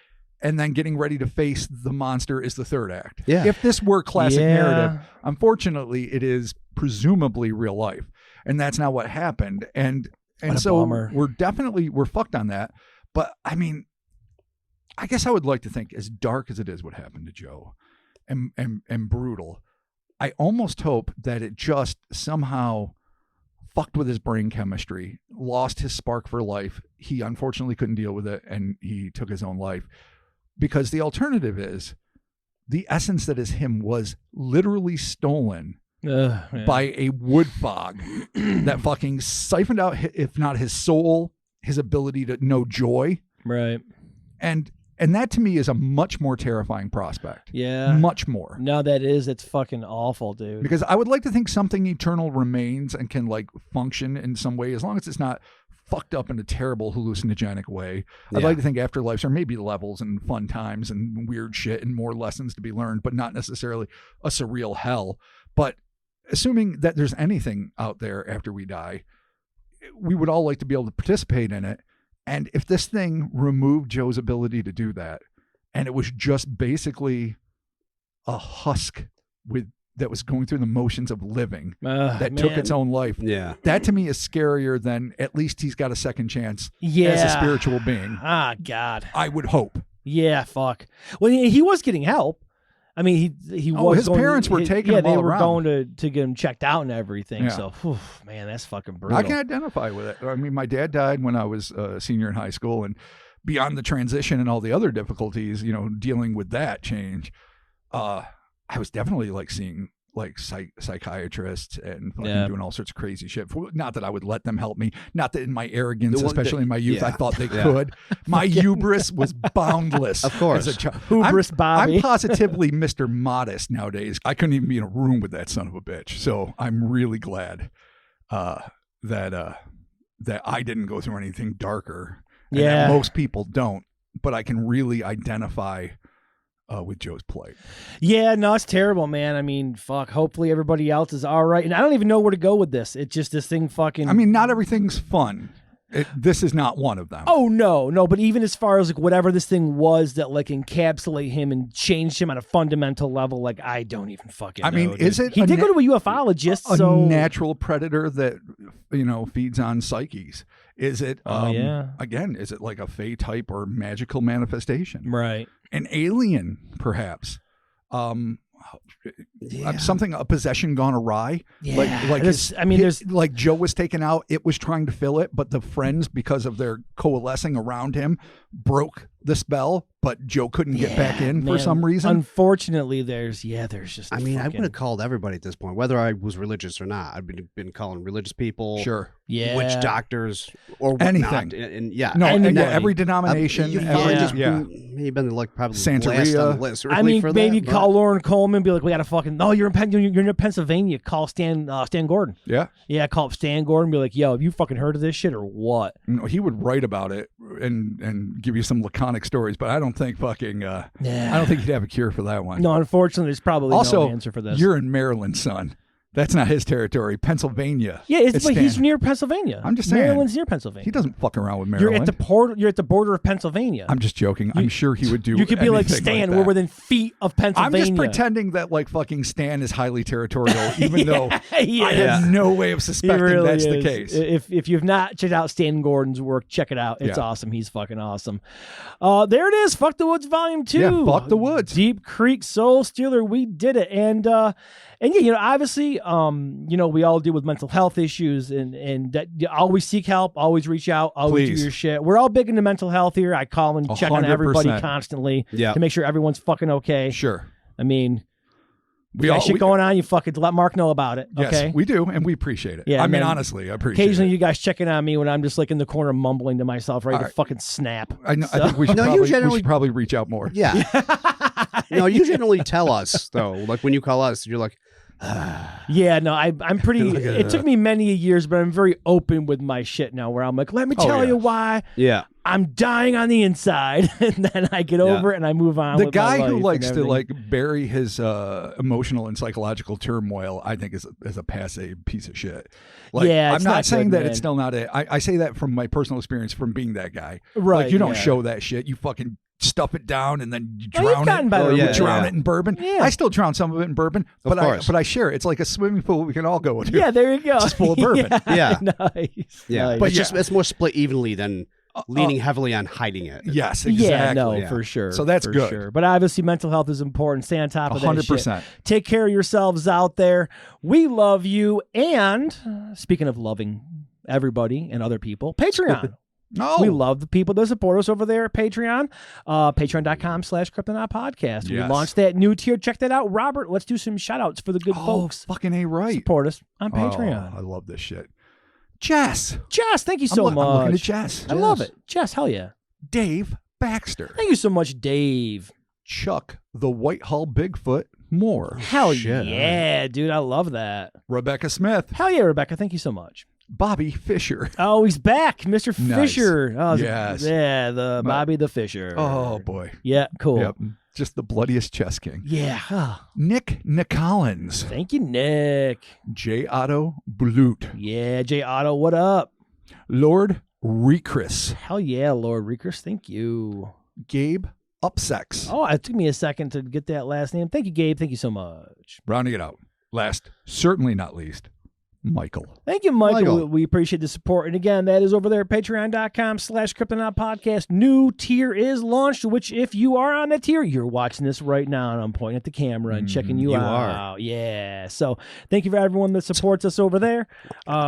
and then getting ready to face the monster is the third act. Yeah. If this were classic narrative, unfortunately, it is presumably real life, and that's not what happened. And so bummer. we're fucked on that. But I mean, I guess I would like to think, as dark as it is what happened to Joe, and brutal, I almost hope that it just somehow fucked with his brain chemistry, lost his spark for life. He unfortunately couldn't deal with it, and he took his own life. Because the alternative is the essence that is him was literally stolen by a wood fog that fucking siphoned out, if not his soul, his ability to know joy. Right. And that to me is a much more terrifying prospect. Yeah. Much more. No, that is. It's fucking awful, dude. Because I would like to think something eternal remains and can like function in some way, as long as it's not fucked up in a terrible hallucinogenic way. I'd like to think afterlives are maybe levels and fun times and weird shit and more lessons to be learned, but not necessarily a surreal hell. But assuming that there's anything out there after we die, we would all like to be able to participate in it. And if this thing removed Joe's ability to do that, and it was just basically a husk that was going through the motions of living that took its own life. Yeah. That to me is scarier than at least he's got a second chance Yeah. as a spiritual being. Ah, God. I would hope. Yeah, fuck. Well, he was getting help. I mean, he was. His parents were taking him all they were around. going to get him checked out and everything. Yeah. So, whew, man, that's fucking brutal. I can identify with it. I mean, my dad died when I was a senior in high school, and beyond the transition and all the other difficulties, dealing with that change, I was definitely like seeing like psychiatrists and fucking Yeah. doing all sorts of crazy shit. Not that I would let them help me. Not that in my arrogance, The one especially that- in my youth, I yeah. thought they Yeah. could. My hubris was boundless. Of course. As a child. Hubris Bobby. I'm positively Mr. Modest nowadays. I couldn't even be in a room with that son of a bitch. So I'm really glad that I didn't go through anything darker. And that Yeah. most people don't. But I can really identify with Joe's plight. Yeah, no, it's terrible, man. I mean, fuck. Hopefully everybody else is all right. And I don't even know where to go with this. It's just this thing fucking. I mean, not everything's fun. This is not one of them. Oh no. But even as far as like whatever this thing was that like encapsulate him and changed him on a fundamental level, like I don't even fucking. I know, mean, dude. is it He a did go to a ufologist, a so natural predator that feeds on psyches? Is it? yeah. Again, is it like a fey type or magical manifestation? right. An alien, perhaps. Something, a possession gone awry. Yeah, like there's- I mean, there's like Joe was taken out. It was trying to fill it, but the friends, because of their coalescing around him, broke the spell. But Joe couldn't get back in for man, some reason. Unfortunately, there's just. I mean, I fucking- would have called everybody at this point, whether I was religious or not. I've been calling religious people, Sure. yeah, witch doctors, or whatnot. Anything. And yeah, No, and Anybody. every denomination. You've every- probably Yeah. just yeah. maybe been like probably Santeria. last on the list. Really I mean, for maybe that, call Lauren Coleman and be like, we got to fucking. No, you're in Pennsylvania. Call Stan Gordon. Yeah. Yeah, call up Stan Gordon and be like, yo, have you fucking heard of this shit or what? No, he would write about it and give you some laconic stories, but I don't think fucking. I don't think he'd have a cure for that one. No, unfortunately, there's probably Also, no answer for this. you're in Maryland, son. That's not his territory. Pennsylvania. Yeah, It's but he's Stan. near Pennsylvania. I'm just saying. Maryland's near Pennsylvania. He doesn't fuck around with You're Maryland. You're at the border of Pennsylvania. I'm just joking. I'm sure he would do. You could be like anything Stan. that. We're within feet of I'm Pennsylvania. just pretending that like fucking Stan is highly territorial, even though he I is. have no way of He suspecting really that's the is. case. If you've not checked out Stan Gordon's work, check it out. It's Yeah. awesome. He's fucking awesome. There it is. Fuck the Woods Volume 2. Yeah, Fuck the Woods. Deep Creek Soul Stealer. We did it. And yeah, obviously, we all deal with mental health issues and that you always seek help, always reach out, always Please. do your shit. We're all big into mental health here. I call and check on everybody 100%. constantly Yeah. to make sure everyone's fucking okay. Sure. I mean, We you got all shit going on, you fucking let Mark know about it. Yes, Okay. we do, and we appreciate it. Yeah, I mean, man. honestly, I appreciate Occasionally, it. you guys checking on me when I'm just like in the corner mumbling to myself, ready All to right. fucking snap. I know. So- I think we should, No, you probably, we generally- should probably reach out more. Yeah. No, you generally tell us though. Like when you call us, you're like, Yeah, no, I'm pretty. Look at It took me many years, but I'm very open with my shit now. Where I'm like, let me Oh, tell yeah. you why yeah. I'm dying on the inside, and then I get over it and I move on. The with my guy life who and likes to everything. like bury his emotional and psychological turmoil, I think is a passe piece of shit. Like, Yeah, I'm it's not not saying good, that man. it's still not it. I say that from my personal experience from being that guy. Right, Like you don't yeah. show that shit. You fucking stuff it down and then you Oh, you've drown gotten it. better Oh, with yeah, it. drown yeah. it in bourbon. Yeah. I still drown some of it in bourbon, but course. I share it. It's like a swimming pool we can all go to. Yeah, there you go. Just full of bourbon. Yeah. Nice. Yeah. Nice. But yeah. it's more split evenly than leaning heavily on hiding it. Yes, exactly. Yeah, no, Yeah. for sure. So that's for good. Sure. But obviously, mental health is important. Stay on top of that 100%. shit. Take care of yourselves out there. We love you. And speaking of loving everybody and other people, Patreon. No. We love the people that support us over there at Patreon. Patreon.com/Kryptonaut Podcast. We Yes. launched that new tier. Check that out. Robert, let's do some shout outs for the good folks. Fucking A right. Support us on Oh, Patreon. I love this shit. Jess. Jess, thank you so I'm looking at much. Jess. I love it. Jess, hell yeah. Dave Baxter. Thank you so much, Dave. Chuck the Whitehall Bigfoot Moore. Hell Shit, yeah, dude. I love that. Rebecca Smith. Hell yeah, Rebecca. Thank you so much. Bobby Fisher. Oh, he's back. Mr. Nice. Fisher. Oh, Yes. Yeah, the Bobby the Fisher. Oh boy. Yeah, cool. Yep. Just the bloodiest chess king. Yeah. Oh, Nick Nicollins. thank you, Nick. J. Otto Blut. Yeah, Jay Otto, what up? Lord Recris. Hell yeah, Lord Reekers. Thank you. Gabe Upsex. Oh, it took me a second to get that last name. Thank you, Gabe. Thank you so much. Rounding it out. Last, certainly not least, Michael. Thank you, Michael. Michael. We appreciate the support. And again, that is over there at patreon.com/Kryptonaut Podcast. New tier is launched, which if you are on that tier, you're watching this right now, and I'm pointing at the camera and checking you out. are. Yeah. So thank you for everyone that supports us over there.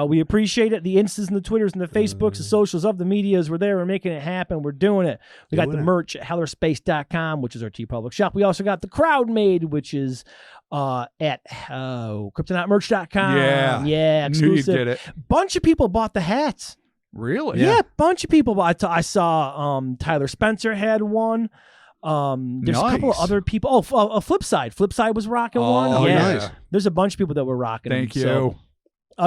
We appreciate it. The Instas and the Twitters and the Facebooks, the socials of the medias, we're there. We're making it happen. We're doing it. We got the merch at hellerspace.com, which is our TeePublic shop. We also got the Crowd Made, which is at kryptonautmerch.com. Yeah, exclusive. You did it. Bunch of people bought the hats. Really? Yeah, bunch of people bought. I saw Tyler Spencer had one. There's a couple of Nice. other people. Oh, Flipside. Flipside was rocking one. Oh, Yeah. nice. There's a bunch of people that were rocking them. Thank you. So,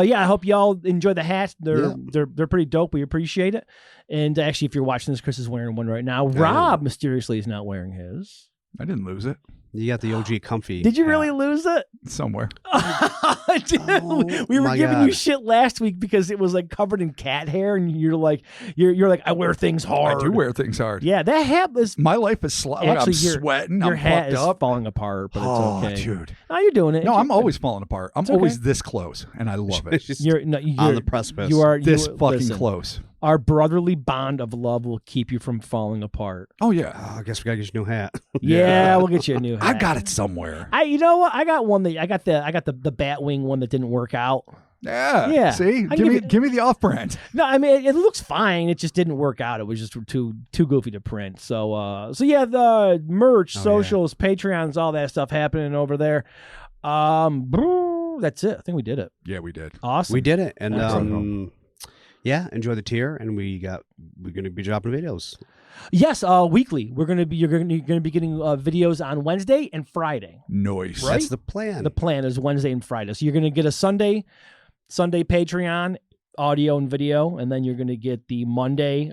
yeah, I hope y'all enjoy the hats. They're pretty dope. We appreciate it. And actually, if you're watching this, Chris is wearing one right now. Rob mysteriously is not wearing his. I didn't lose it. You got the OG comfy. Did you hat. really lose it? Somewhere. Dude, we were my giving you God. shit last week because it was like covered in cat hair, and you're like, I wear things hard. I do wear things hard. Yeah, that hat was. My life is I'm Actually, sweating. Your I'm hat fucked is up. falling apart, but Oh, it's okay. dude. No, you're doing it. No, I'm always falling apart. I'm It's always okay. this close, and I love it. Just You're on the precipice. You are This you, fucking listen, close. Our brotherly bond of love will keep you from falling apart. Oh, yeah. Oh, I guess we gotta get you a new hat. Yeah, we'll get you a new hat. I got it somewhere. You know what? I got one that I got the Batwing one that didn't work out. Yeah. Yeah. See? I Give me the off-brand. No, I mean it looks fine. It just didn't work out. It was just too goofy to print. So yeah, the merch, socials, Patreons, all that stuff happening over there. That's it. I think we did it. Yeah, we did. Awesome. We did it, and Excellent. yeah, enjoy the tier, and we're gonna be dropping videos. Yes, weekly. You're gonna be getting videos on Wednesday and Friday. Nice. Right? That's the plan. The plan is Wednesday and Friday. So you're gonna get a Sunday Patreon audio and video, and then you're gonna get the Monday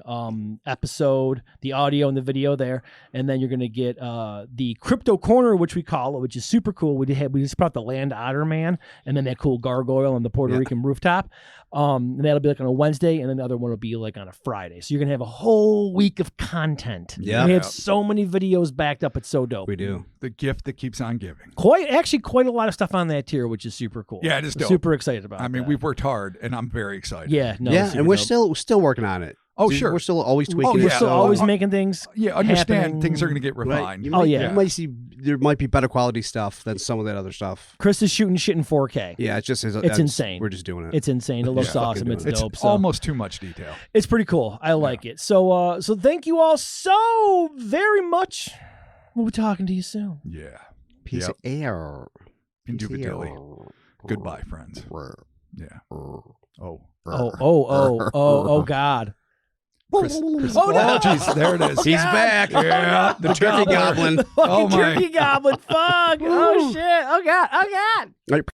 episode, the audio and the video there, and then you're gonna get the Crypto Corner, which we call it, which is super cool. We just brought the Land Otter Man, and then that cool gargoyle on the Puerto Rican rooftop. And that'll be like on a Wednesday, and then the other one will be like on a Friday. So you're gonna have a whole week of content. Yeah. We have so many videos backed up. It's so dope. we do. The gift that keeps on giving. Quite a lot of stuff on that tier, which is super cool. Yeah, it is dope. Super excited about. I mean, that. we've worked hard, and I'm very excited. Yeah, no, Yeah, it's and super we're dope. still working on it. Oh, Dude, sure. We're still always tweaking We're it. still so- always making things. Yeah, understand happening. things are going to get Right. refined. You Oh, might, yeah. you might see there might be better quality stuff than some of that other stuff. Chris is shooting shit in 4K. Yeah, it's just It's insane. We're just doing it. It's insane. It looks Yeah. awesome. Fucking It's doing it. dope. It's So almost too much detail. it's pretty cool. I like it. So thank you all so very much. We'll be talking to you soon. Yeah. Piece of air. Indubitably. Goodbye, friends. Yeah. Oh. Oh God. Chris, Oh, no. geez, there it is. He's back. Yeah, The turkey goblin. Fucking Oh, my. turkey goblin. Fuck. Oh shit. Oh God. Oh God. Like,